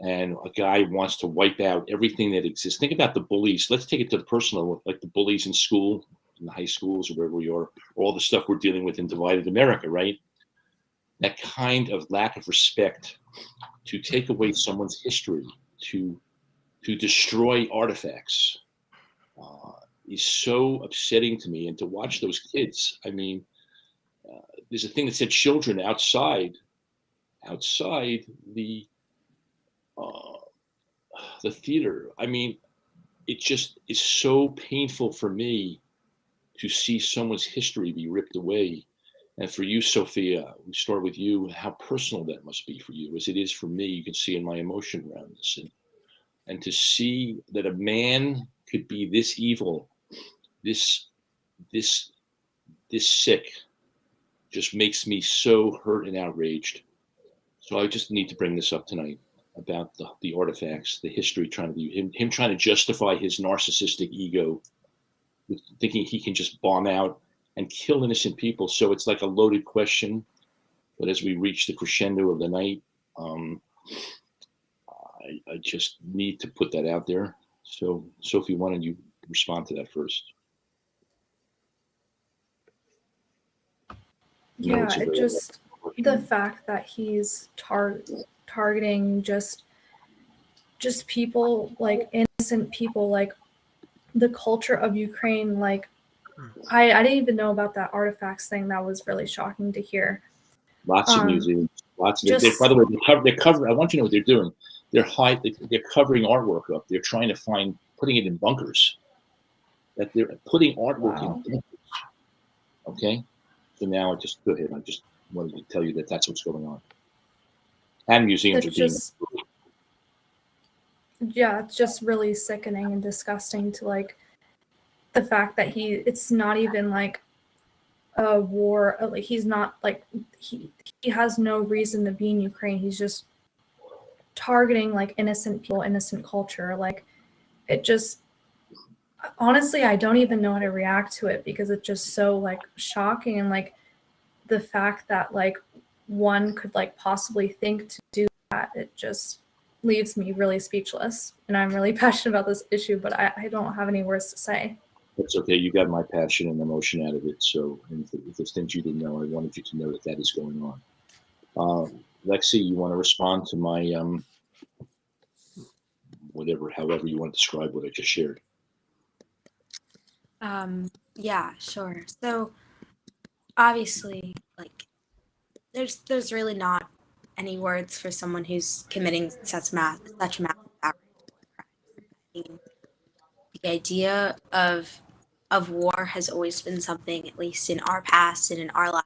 And a guy wants to wipe out everything that exists. Think about the bullies. Let's take it to the personal, like the bullies in school, in the high schools, or wherever we are, all the stuff we're dealing with in divided America, right? That kind of lack of respect to take away someone's history, to destroy artifacts, is so upsetting to me. And to watch those kids, I mean, there's a thing that said children outside the theater. I mean, it just is so painful for me to see someone's history be ripped away. And for you, Sophia, we start with you, how personal that must be for you, as it is for me. You can see in my emotion around this. And to see that a man could be this evil, this sick, just makes me so hurt and outraged. So I just need to bring this up tonight about the artifacts, the history, him trying to justify his narcissistic ego, thinking he can just bomb out and kill innocent people. So it's like a loaded question. But as we reach the crescendo of the night, I just need to put that out there. So Sophie, why don't you respond to that first? Yeah, it just, the fact that he's targeting just people, like innocent people, like the culture of Ukraine. Like I didn't even know about that artifacts thing. That was really shocking to hear. Lots of museums, lots of by the way, they're covering. I want you to know what they're doing. They're covering artwork up. They're trying to putting it in bunkers. That they're putting artwork in bunkers. Okay. So now go ahead. I just wanted to tell you that that's what's going on. And museums are being. It's just really sickening and disgusting to like the fact that it's not even like a war. Like he's not like he has no reason to be in Ukraine. He's just targeting like innocent people, innocent culture. Like it just, honestly, I don't even know how to react to it because it's just so like shocking, and like the fact that like one could like possibly think to do that, it just leaves me really speechless. And I'm really passionate about this issue, but I don't have any words to say. That's okay. You got my passion and emotion out of it. So, and if there's things you didn't know, I wanted you to know that that is going on. Lexi, you want to respond to my whatever, however you want to describe what I just shared? Yeah, sure. So obviously, like, there's really not any words for someone who's committing such massive outrage crime. I mean, the idea of war has always been something, at least in our past and in our lives,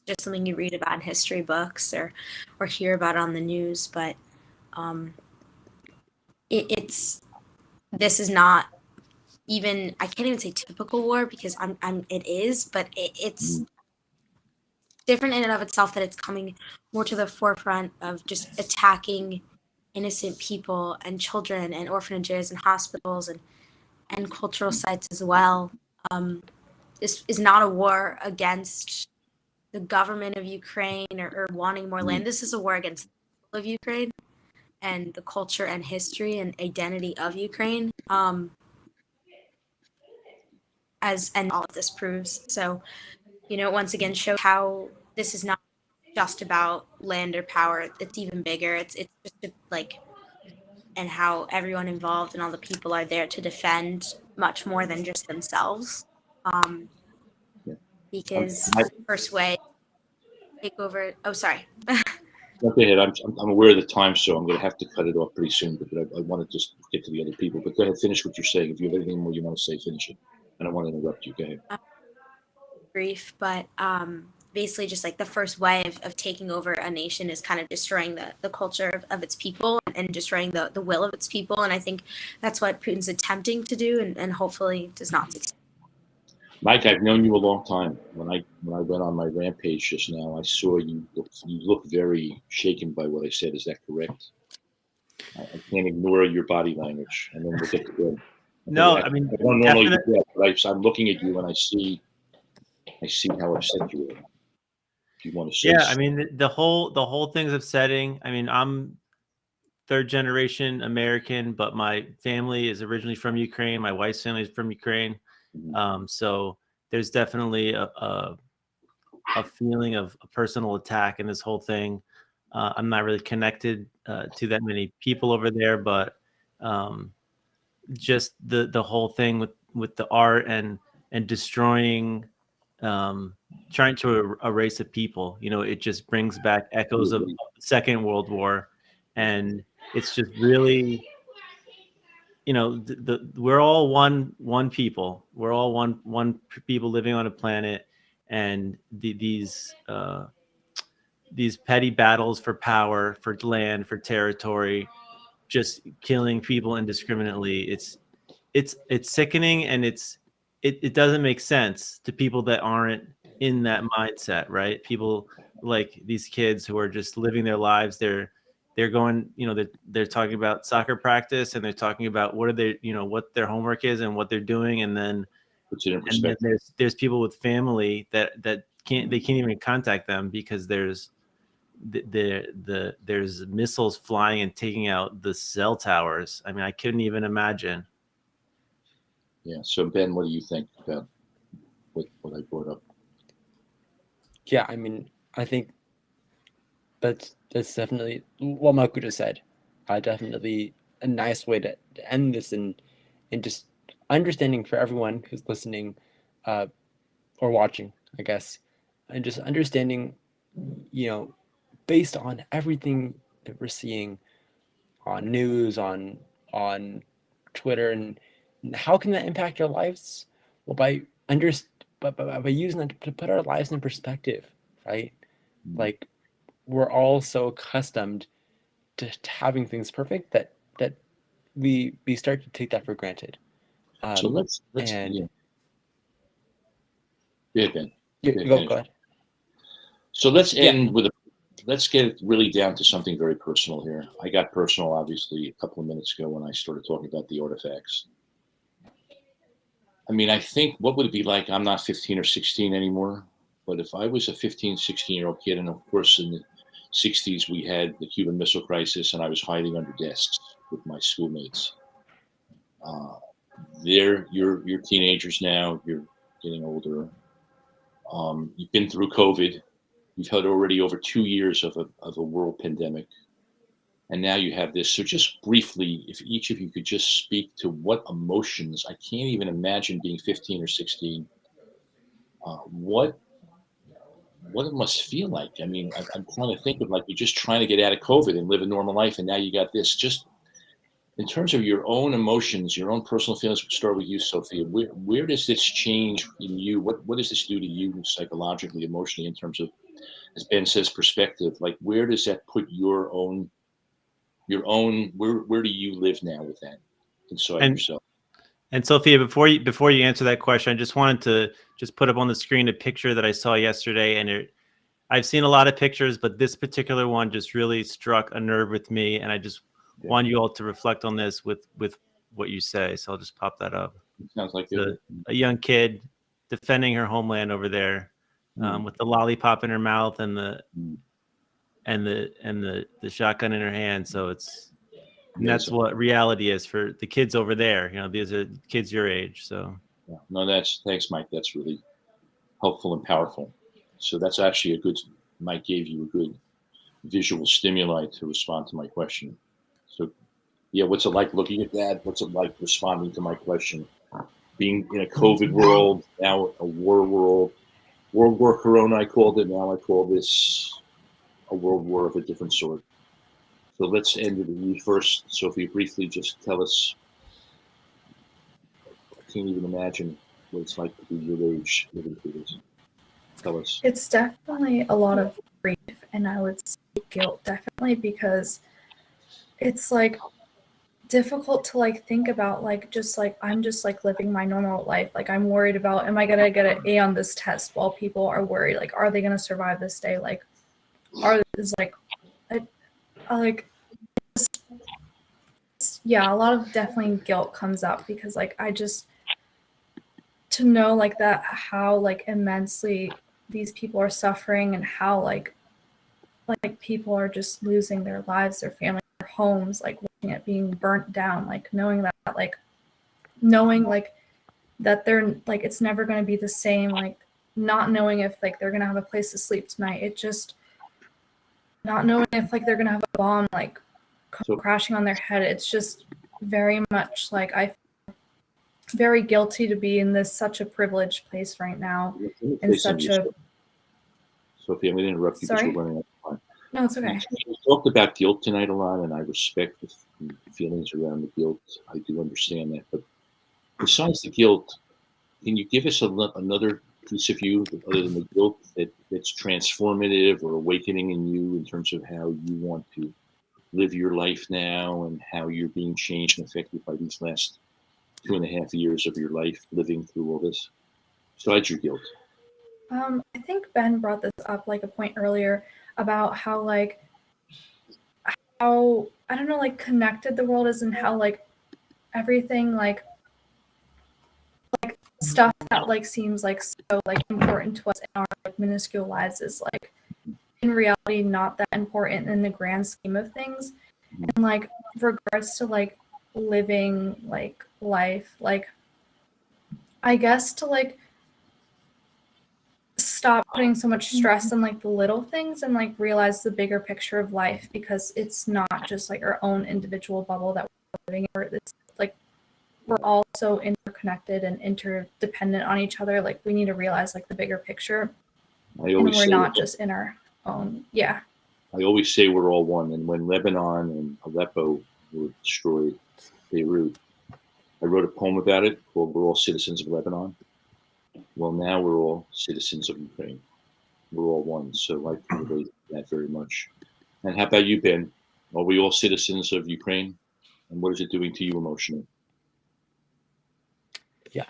just something you read about in history books or hear about on the news. But um, it's this is not even, I can't even say typical war because it is, but it's different in and of itself, that it's coming more to the forefront of just attacking innocent people and children and orphanages and hospitals and cultural sites as well. This is not a war against the government of Ukraine or wanting more land. This is a war against the people of Ukraine and the culture and history and identity of Ukraine. And all of this proves. So, once again, shows how this is not just about land or power. It's even bigger. It's just like, and how everyone involved and all the people are there to defend much more than just themselves. Because the first way take over. Oh, sorry. Go ahead. I'm aware of the time, so I'm going to have to cut it off pretty soon. But I want to just get to the other people. But go ahead, finish what you're saying. If you have anything more you want to say, finish it. I don't want to interrupt you. Go ahead. Brief, but basically just like the first way of taking over a nation is kind of destroying the culture of its people and destroying the will of its people. And I think that's what Putin's attempting to do, and hopefully does not succeed. Mike, I've known you a long time. When I went on my rampage just now, I saw you. You look very shaken by what I said. Is that correct? I can't ignore your body language, and then we'll get to them. No, I mean, I don't normally do that, but I'm looking at you and I see how upset you are. If you want to say, yeah, I mean, the whole thing's upsetting. I mean, I'm third generation American, but my family is originally from Ukraine. My wife's family is from Ukraine. So there's definitely a feeling of a personal attack in this whole thing. I'm not really connected to that many people over there, but just the whole thing with the art and destroying, trying to erase a people, it just brings back echoes of the Second World War. And it's just really, we're all one people. We're all one people living on a planet, and these petty battles for power, for land, for territory, just killing people indiscriminately. It's sickening, and it doesn't make sense to people that aren't in that mindset, right? People like these kids who are just living their lives. They're going, they're talking about soccer practice, and they're talking about what their homework is and what they're doing. And then there's people with family that can't even contact them because there's missiles flying and taking out the cell towers. I mean, I couldn't even imagine. Yeah. So Ben, what do you think about what I brought up? Yeah, I mean, I think that's definitely what Michael just said. Definitely a nice way to end this, and just understanding for everyone who's listening or watching, I guess, and just understanding, based on everything that we're seeing on news, on Twitter, and how can that impact our lives? Well, by using that to put our lives in perspective, right? Like, we're all so accustomed to having things perfect that we start to take that for granted. So let's and yeah, Ben. Go ahead. So let's end with let's get really down to something very personal here. I got personal, obviously, a couple of minutes ago when I started talking about the artifacts. I mean, I think what would it be like? I'm not 15 or 16 anymore, but if I was a 15, 16-year-old kid, and of course in the 60s we had the Cuban Missile Crisis, and I was hiding under desks with my schoolmates. You're teenagers now. You're getting older. You've been through COVID. You've had already over 2 years of a world pandemic, and now you have this. So just briefly, if each of you could just speak to what emotions, I can't even imagine being 15 or 16. What it must feel like. I mean, I'm trying to think of, like, you're just trying to get out of COVID and live a normal life, and now you got this. Just in terms of your own emotions, your own personal feelings. We'll start with you, Sophia. Where does this change in you? What does this do to you psychologically, emotionally, in terms of, as Ben says, perspective? Like, where does that put your own where do you live now with that inside yourself? And Sophia, before you answer that question, I just wanted to just put up on the screen a picture that I saw yesterday, and I've seen a lot of pictures, but this particular one just really struck a nerve with me, and I just want you all to reflect on this with what you say. So I'll just pop that up. It sounds like a young kid defending her homeland over there, with the lollipop in her mouth and the shotgun in her hand. So that's what reality is for the kids over there. You know, these are kids your age. So no, thanks, Mike. That's really helpful and powerful. So that's actually Mike gave you a good visual stimuli to respond to my question. So yeah, what's it like looking at that? What's it like responding to my question? Being in a COVID world, now a war world, World War Corona, I called it. Now I call this a world war of a different sort. So let's end with you first, Sophie. Briefly, just tell us. I can't even imagine what it's like to be your age living through this. Tell us. It's definitely a lot of grief, and I would say guilt, definitely, because it's like difficult to like think about, like, just like I'm just like living my normal life. Like, I'm worried about, am I gonna get an A on this test, while people are worried, like, are they gonna survive this day? Like, yeah, a lot of definitely guilt comes up, because like I just, to know like that, how like immensely these people are suffering, and how like people are just losing their lives, their family, their homes, like watching it being burnt down, like knowing that they're like, it's never going to be the same, like not knowing if like they're going to have a place to sleep tonight. It just, not knowing if like they're going to have a bomb like crashing on their head. It's just very much like I feel very guilty to be in this such a privileged place right now, in such a. Sophie, I'm going to interrupt you because we're running out of time. No, it's okay. We talked about guilt tonight a lot, and I respect the feelings around the guilt. I do understand that. But besides the guilt, can you give us another piece of you, other than the guilt, that's transformative or awakening in you in terms of how you want to live your life now, and how you're being changed and affected by these last 2.5 years of your life living through all this, besides your guilt? I think Ben brought this up like a point earlier about how I don't know, like connected the world is, and how like everything like stuff that like seems like so like important to us in our like minuscule lives is like in reality not that important in the grand scheme of things. And like regards to like living like life, like I guess to like stop putting so much stress on like the little things, and like realize the bigger picture of life, because it's not just like our own individual bubble that we're living in. It's like we're all so interconnected and interdependent on each other. Like we need to realize like the bigger picture, and we're not just in our own. Yeah. I always say we're all one. And when Lebanon and Aleppo were destroyed, Beirut, I wrote a poem about it called "We're All Citizens of Lebanon." Well, now we're all citizens of Ukraine. We're all one. So I can relate to that very much. And how about you, Ben? Are we all citizens of Ukraine? And what is it doing to you emotionally? Yeah,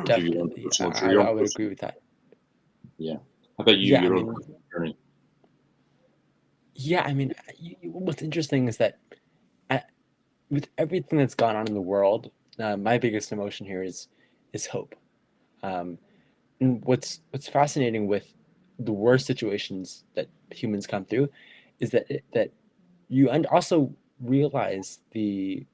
definitely. I would agree with that. Yeah. How about you? Your own journey? Yeah, I mean, what's interesting is that with everything that's gone on in the world, my biggest emotion here is is hope. And what's fascinating with the worst situations that humans come through is that you also realize the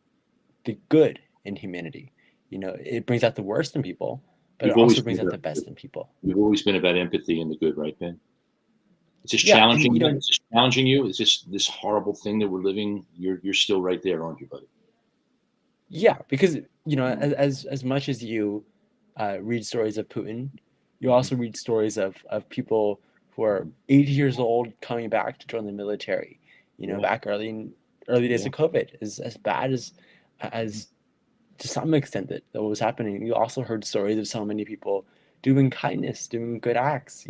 good in humanity. It brings out the worst in people, but You've it always also brings been out the about best in people. You've always been about empathy and the good, right, Ben? Is this Yeah, and, challenging you? Is this challenging you? Is this horrible thing that we're living? You're still right there, aren't you, buddy? Yeah, because as much as you read stories of Putin, you also read stories of people who are 80 years old coming back to join the military. Yeah. Back early days Yeah. of COVID, as bad as to some extent that was happening. You also heard stories of so many people doing kindness, doing good acts.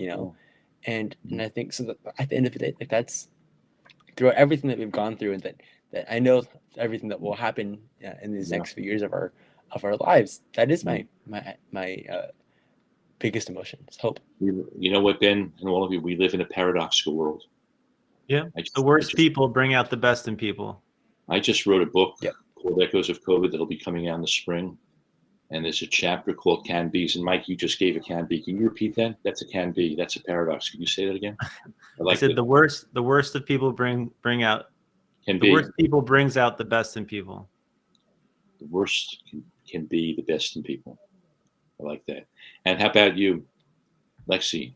And I think so that at the end of the day, like that's throughout everything that we've gone through, and that I know everything that will happen in these next few years of our lives. That is my biggest emotion. Is hope. You know what, Ben, and all of you, we live in a paradoxical world. Yeah, the worst people bring out the best in people. I just wrote a book called Echoes of COVID that'll be coming out in the spring. And there's a chapter called Can Be's. And Mike, you just gave a can be. Can you repeat that? That's a can be. That's a paradox. Can you say that again? I said the worst of people bring out can the be. worst people brings out the best in people. The worst can be the best in people. I like that. And how about you, Lexi?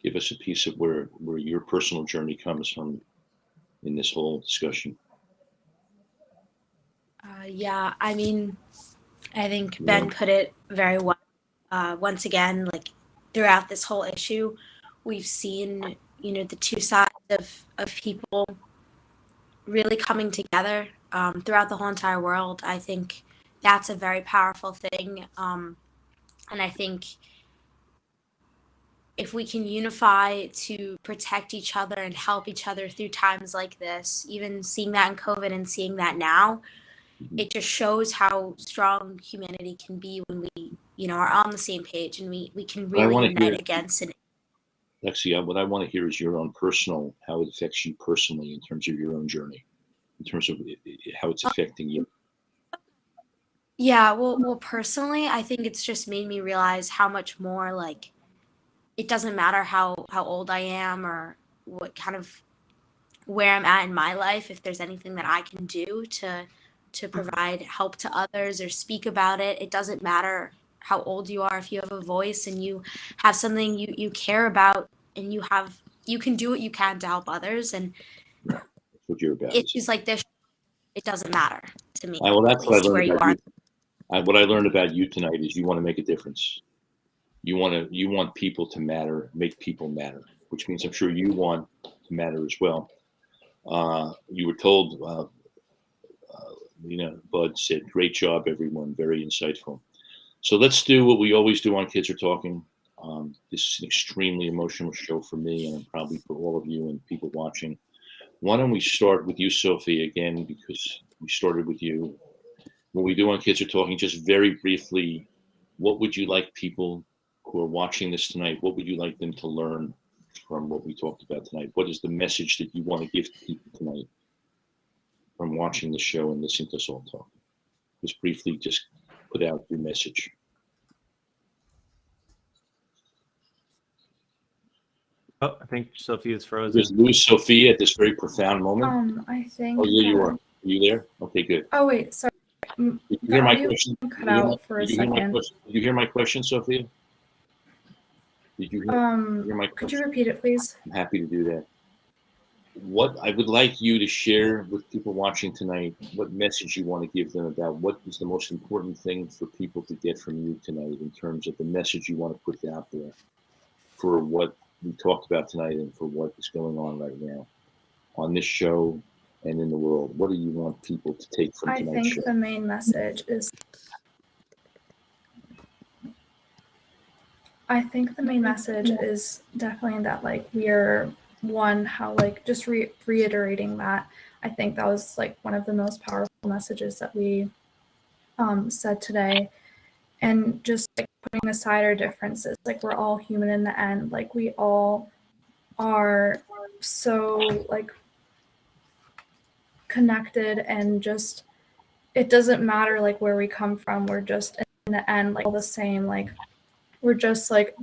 Give us a piece of where your personal journey comes from in this whole discussion. Yeah, I mean, I think Ben put it very well. Once again, like throughout this whole issue, we've seen, the two sides of people really coming together throughout the whole entire world. I think that's a very powerful thing. And I think if we can unify to protect each other and help each other through times like this, even seeing that in COVID and seeing that now, it just shows how strong humanity can be when we, are on the same page and we can really unite against it. Lexi, what I want to hear is your own personal, how it affects you personally in terms of your own journey, in terms of how it's affecting you. Yeah, well, personally, I think it's just made me realize how much more, like, it doesn't matter how old I am or what kind of where I'm at in my life. If there's anything that I can do to provide help to others or speak about it, it doesn't matter how old you are. If you have a voice and you have something you care about and you can do what you can to help others, and that's what you're about. Issues like this, it doesn't matter to me. Well, that's what I learned about you. What I learned about you tonight is you want to make a difference. You want people to matter, make people matter, which means I'm sure you want to matter as well. You were told, Bud said, "Great job, everyone. Very insightful." So let's do what we always do on Kids Are Talking. This is an extremely emotional show for me, and probably for all of you and people watching. Why don't we start with you, Sophie, again, because we started with you. What we do on Kids Are Talking, just very briefly, what would you like people who are watching this tonight, what would you like them to learn from what we talked about tonight? What is the message that you want to give to people tonight from watching the show and listening to us all talk? Just briefly, just put out your message. Oh, I think Sophie is frozen. Just lose Sophie at this very profound moment. I think. Oh, yeah, you are. Are you there? Okay, good. Oh wait, sorry. Did you hear my question? Cut out for a second. Did you hear my question, Sophia? Did you hear my question? Could you repeat it, please? I'm happy to do that. What I would like you to share with people watching tonight, what message you want to give them about what is the most important thing for people to get from you tonight in terms of the message you want to put out there for what we talked about tonight and for what is going on right now on this show and in the world. What do you want people to take from tonight's show? I think the main message is definitely that, like, we're one, how, like, just reiterating that. I think that was, like, one of the most powerful messages that we said today. And just, like, putting aside our differences, like, we're all human in the end. Like, we all are so, like, connected, and just, it doesn't matter, like, where we come from. We're just in in the end, like all the same, like we're just like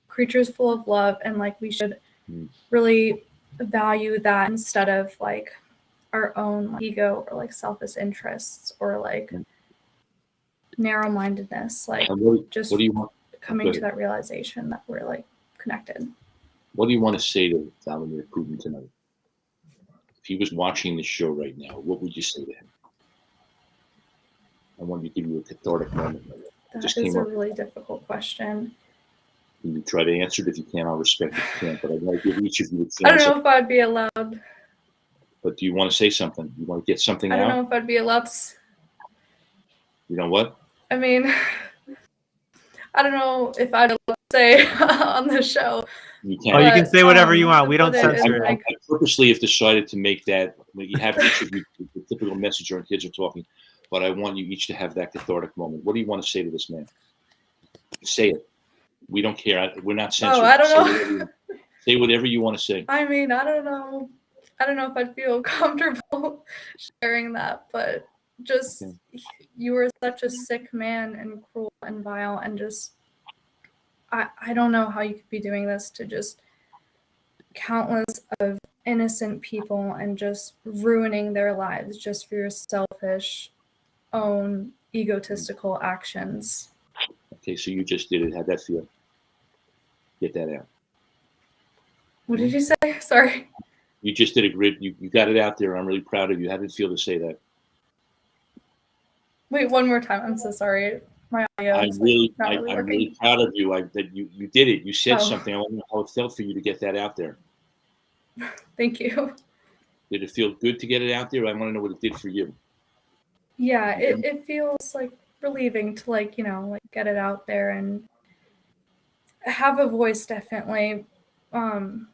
creatures full of love, and like we should really value that instead of like our own ego or like selfish interests or like narrow-mindedness, like just what do you want? coming to that realization that we're like connected. What do you want to say to Vladimir Putin tonight? If he was watching this show right now, what would you say to him? I want to give you a cathartic moment. That is a really difficult question. Can you try to answer it? If you can't, I'll respect it if you can't. But I'd like to give each of you a chance. I don't know if I'd be allowed. But do you want to say something? You want to get something out? I don't know if I'd be allowed to. You know what? I mean, I don't know if I'd say on the show. You can. Oh, you can say whatever you want. We don't censor it. I purposely have decided to make that. You have each of you the typical message when kids are talking, but I want you each to have that cathartic moment. What do you want to say to this man? Say it. We don't care. We're not censored. Oh, I don't know. Say whatever you want to say. I mean, I don't know. I don't know if I'd feel comfortable sharing that, but just you were such a sick man and cruel and vile, and just I don't know how you could be doing this to just countless of innocent people and just ruining their lives just for your selfish, own egotistical actions. Okay, so you just did it. How'd that feel? Get that out. What did you say? Sorry. You just did a great. You got it out there. I'm really proud of you. How did it feel to say that? Wait, one more time. I'm so sorry. My audio. I'm really proud of you. That you did it. You said something. I want to know how it felt for you to get that out there. Thank you. Did it feel good to get it out there? I want to know what it did for you. Yeah, it feels like relieving to like, get it out there and have a voice, definitely. When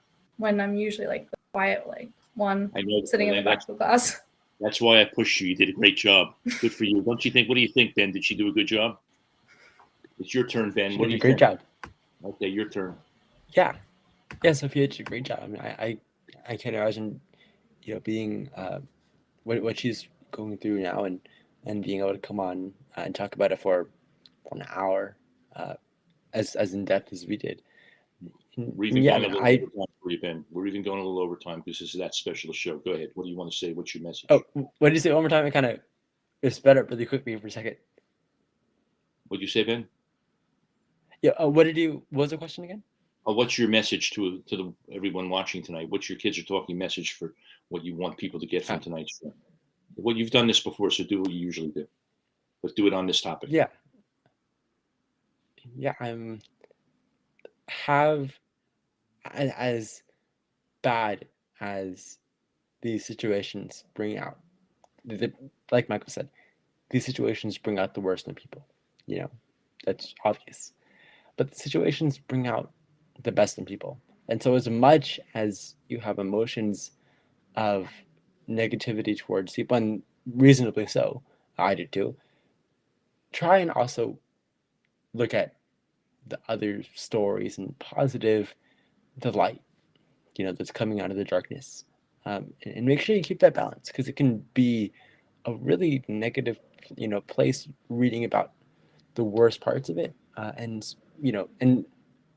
I'm usually like the quiet, like one sitting in the back of the class. That's why I pushed you. You did a great job. Good for you. Don't you think? What do you think, Ben? Did she do a good job? It's your turn, Ben. She did a great job. Okay, your turn. Yeah, Sophia did a great job. I mean, I can't imagine, being what she's going through now, and being able to come on and talk about it for an hour, as in depth as we did. We're even going a little overtime for you, Ben. We're even going a little overtime because this is that special show. Go ahead. What do you want to say? What's your message? Oh, what did you say one more time? It sped up really quickly for a second. What did you say, Ben? Yeah. What was the question again? What's your message to everyone watching tonight? What's your kids are talking message for what you want people to get from tonight's show? Well, you've done this before, so do what you usually do, but do it on this topic. Yeah. As bad as these situations bring out, like Michael said, these situations bring out the worst in people. That's obvious. But the situations bring out the best in people. And so as much as you have emotions of negativity towards people, and reasonably so, I do too, try and also look at the other stories and the light, that's coming out of the darkness, and make sure you keep that balance, because it can be a really negative, place reading about the worst parts of it, and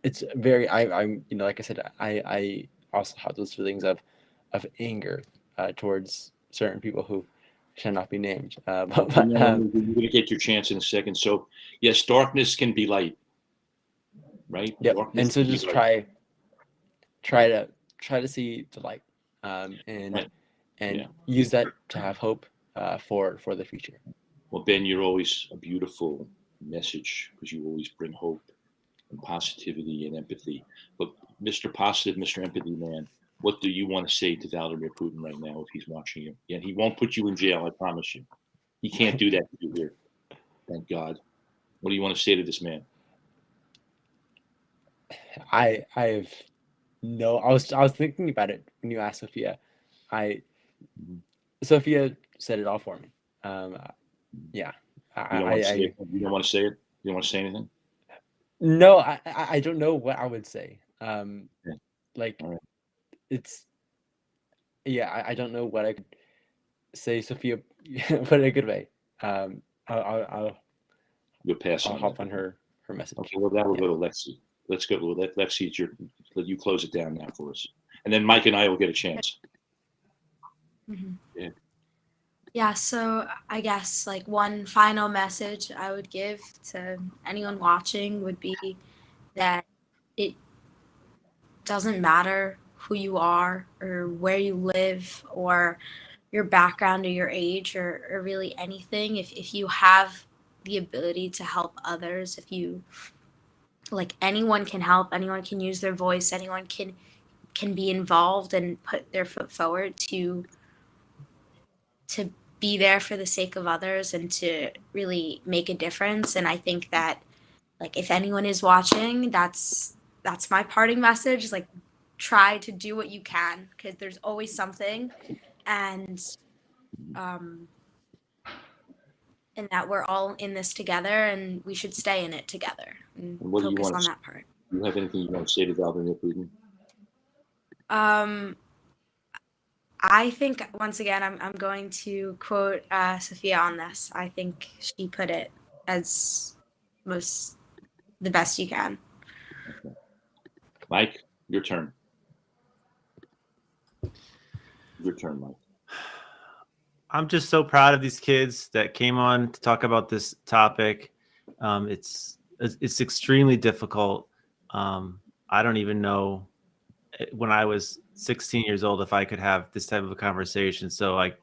it's very, I'm like I said, I also have those feelings of anger towards certain people who shall not be named. You're going to get your chance in a second. So yes, darkness can be light. Right. Yep. And so just try to see the light, and use that to have hope for the future. Well, Ben, you're always a beautiful message, because you always bring hope and positivity and empathy. But Mr. Positive, Mr. Empathy Man, what do you want to say to Vladimir Putin right now if he's watching you? Yeah, he won't put you in jail, I promise you. He can't do that to you here. Thank God. What do you want to say to this man? I was thinking about it when you asked Sophia. Sophia said it all for me. Yeah. You don't want to say it? You don't want to say it? You don't want to say anything? No, I don't know what I would say. Like, right. It's, yeah, I don't know what I could say. Sophia put it a good way. I'll You'll pass I'll on hop that. on her message. Okay, well, that will go to Lexi. Let's go. Lexi, let you close it down now for us. And then Mike and I will get a chance. Mhm. Yeah. Yeah, so I guess like one final message I would give to anyone watching would be that it doesn't matter who you are or where you live or your background or your age or really anything. If you have the ability to help others, if you like, anyone can help, anyone can use their voice, anyone can be involved and put their foot forward to be there for the sake of others and to really make a difference. And I think that, like, if anyone is watching, that's my parting message. Like, try to do what you can because there's always something, and that we're all in this together and we should stay in it together and And what do you focus want on to, that part. do you have anything you want to say to Vladimir Putin? I think once again I'm going to quote Sophia on this. I think she put it as the best you can. Okay. Mike, your turn. Your turn, Mike. I'm just so proud of these kids that came on to talk about this topic. It's extremely difficult. I don't even know when I was 16 years old if I could have this type of a conversation. So I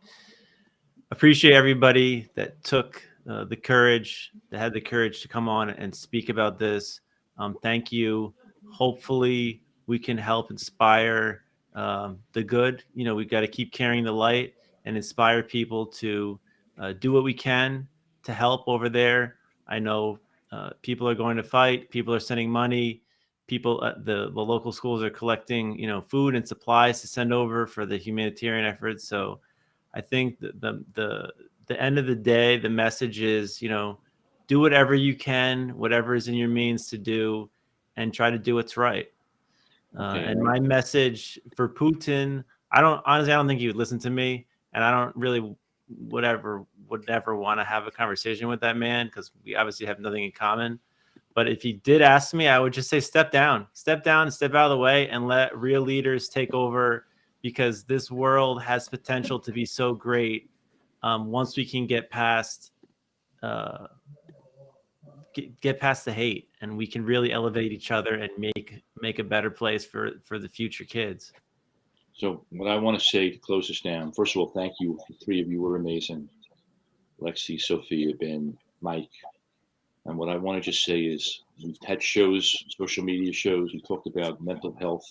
appreciate everybody that took the courage, that had the courage to come on and speak about this. Thank you. Hopefully we can help inspire the good. You know, we've got to keep carrying the light and inspire people to do what we can to help over there. I know people are going to fight. People are sending money. People at the local schools are collecting, you know, food and supplies to send over for the humanitarian efforts. So I think the end of the day, the message is, you know, do whatever you can, whatever is in your means to do, and try to do what's right. Okay. And my message for Putin, I don't think he would listen to me, and I don't really would ever want to have a conversation with that man because we obviously have nothing in common. But if he did ask me, I would just say step down, step out of the way, and let real leaders take over, because this world has potential to be so great once we can get past get past the hate, and we can really elevate each other and make a better place for the future kids. So what I want to say to close this down, first of all, thank you. The three of you were amazing. Lexi, Sophia, Ben, Mike. And what I want to just say is we've had shows, social media shows. We talked about mental health.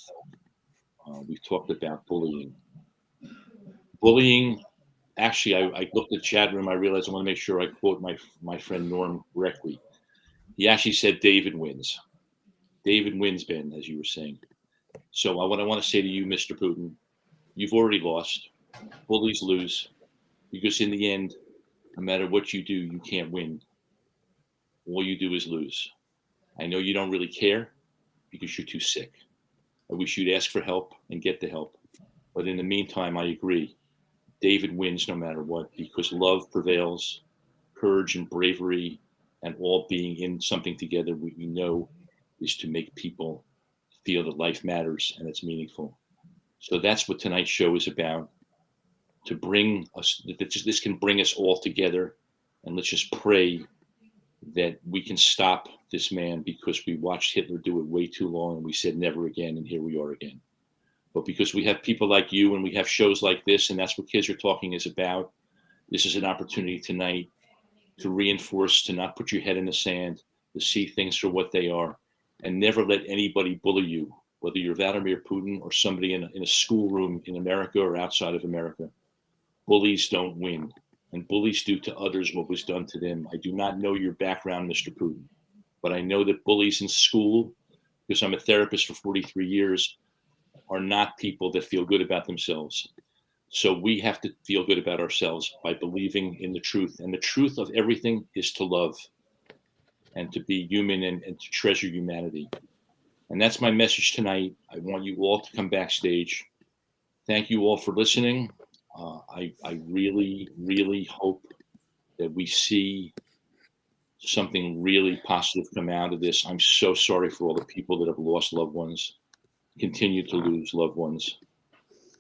We've talked about bullying. Bullying, actually, I looked at the chat room. I realized I want to make sure I quote my friend Norm correctly. He actually said David wins. David wins, Ben, as you were saying. So what I want to say to you, Mr. Putin, you've already lost. Bullies lose. Because in the end, no matter what you do, you can't win. All you do is lose. I know you don't really care because you're too sick. I wish you'd ask for help and get the help. But in the meantime, I agree. David wins no matter what, because love prevails, courage and bravery, and all being in something together we know is to make people feel that life matters and it's meaningful. So that's what tonight's show is about, to bring us, this can bring us all together. And let's just pray that we can stop this man, because we watched Hitler do it way too long and we said never again, and here we are again. But because we have people like you and we have shows like this, and that's what Kids Are Talking is about, this is an opportunity tonight to reinforce, to not put your head in the sand, to see things for what they are, and never let anybody bully you, whether you're Vladimir Putin or somebody in a schoolroom in America or outside of America. Bullies don't win, and bullies do to others what was done to them. I do not know your background, Mr. Putin, but I know that bullies in school, because I'm a therapist for 43 years, are not people that feel good about themselves. So we have to feel good about ourselves by believing in the truth. And the truth of everything is to love and to be human and to treasure humanity. And that's my message tonight. I want you all to come backstage. Thank you all for listening. I really, really hope that we see something really positive come out of this. I'm so sorry for all the people that have lost loved ones, continue to lose loved ones,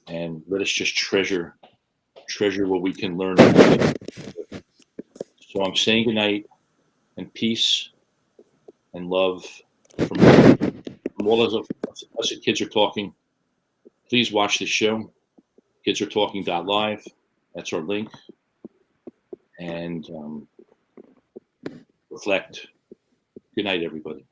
and let us just treasure what we can learn. So I'm saying goodnight and peace and love from all of us at Kids Are Talking. Please watch the show, kidsaretalking.live. That's our link. And reflect. Good night, everybody.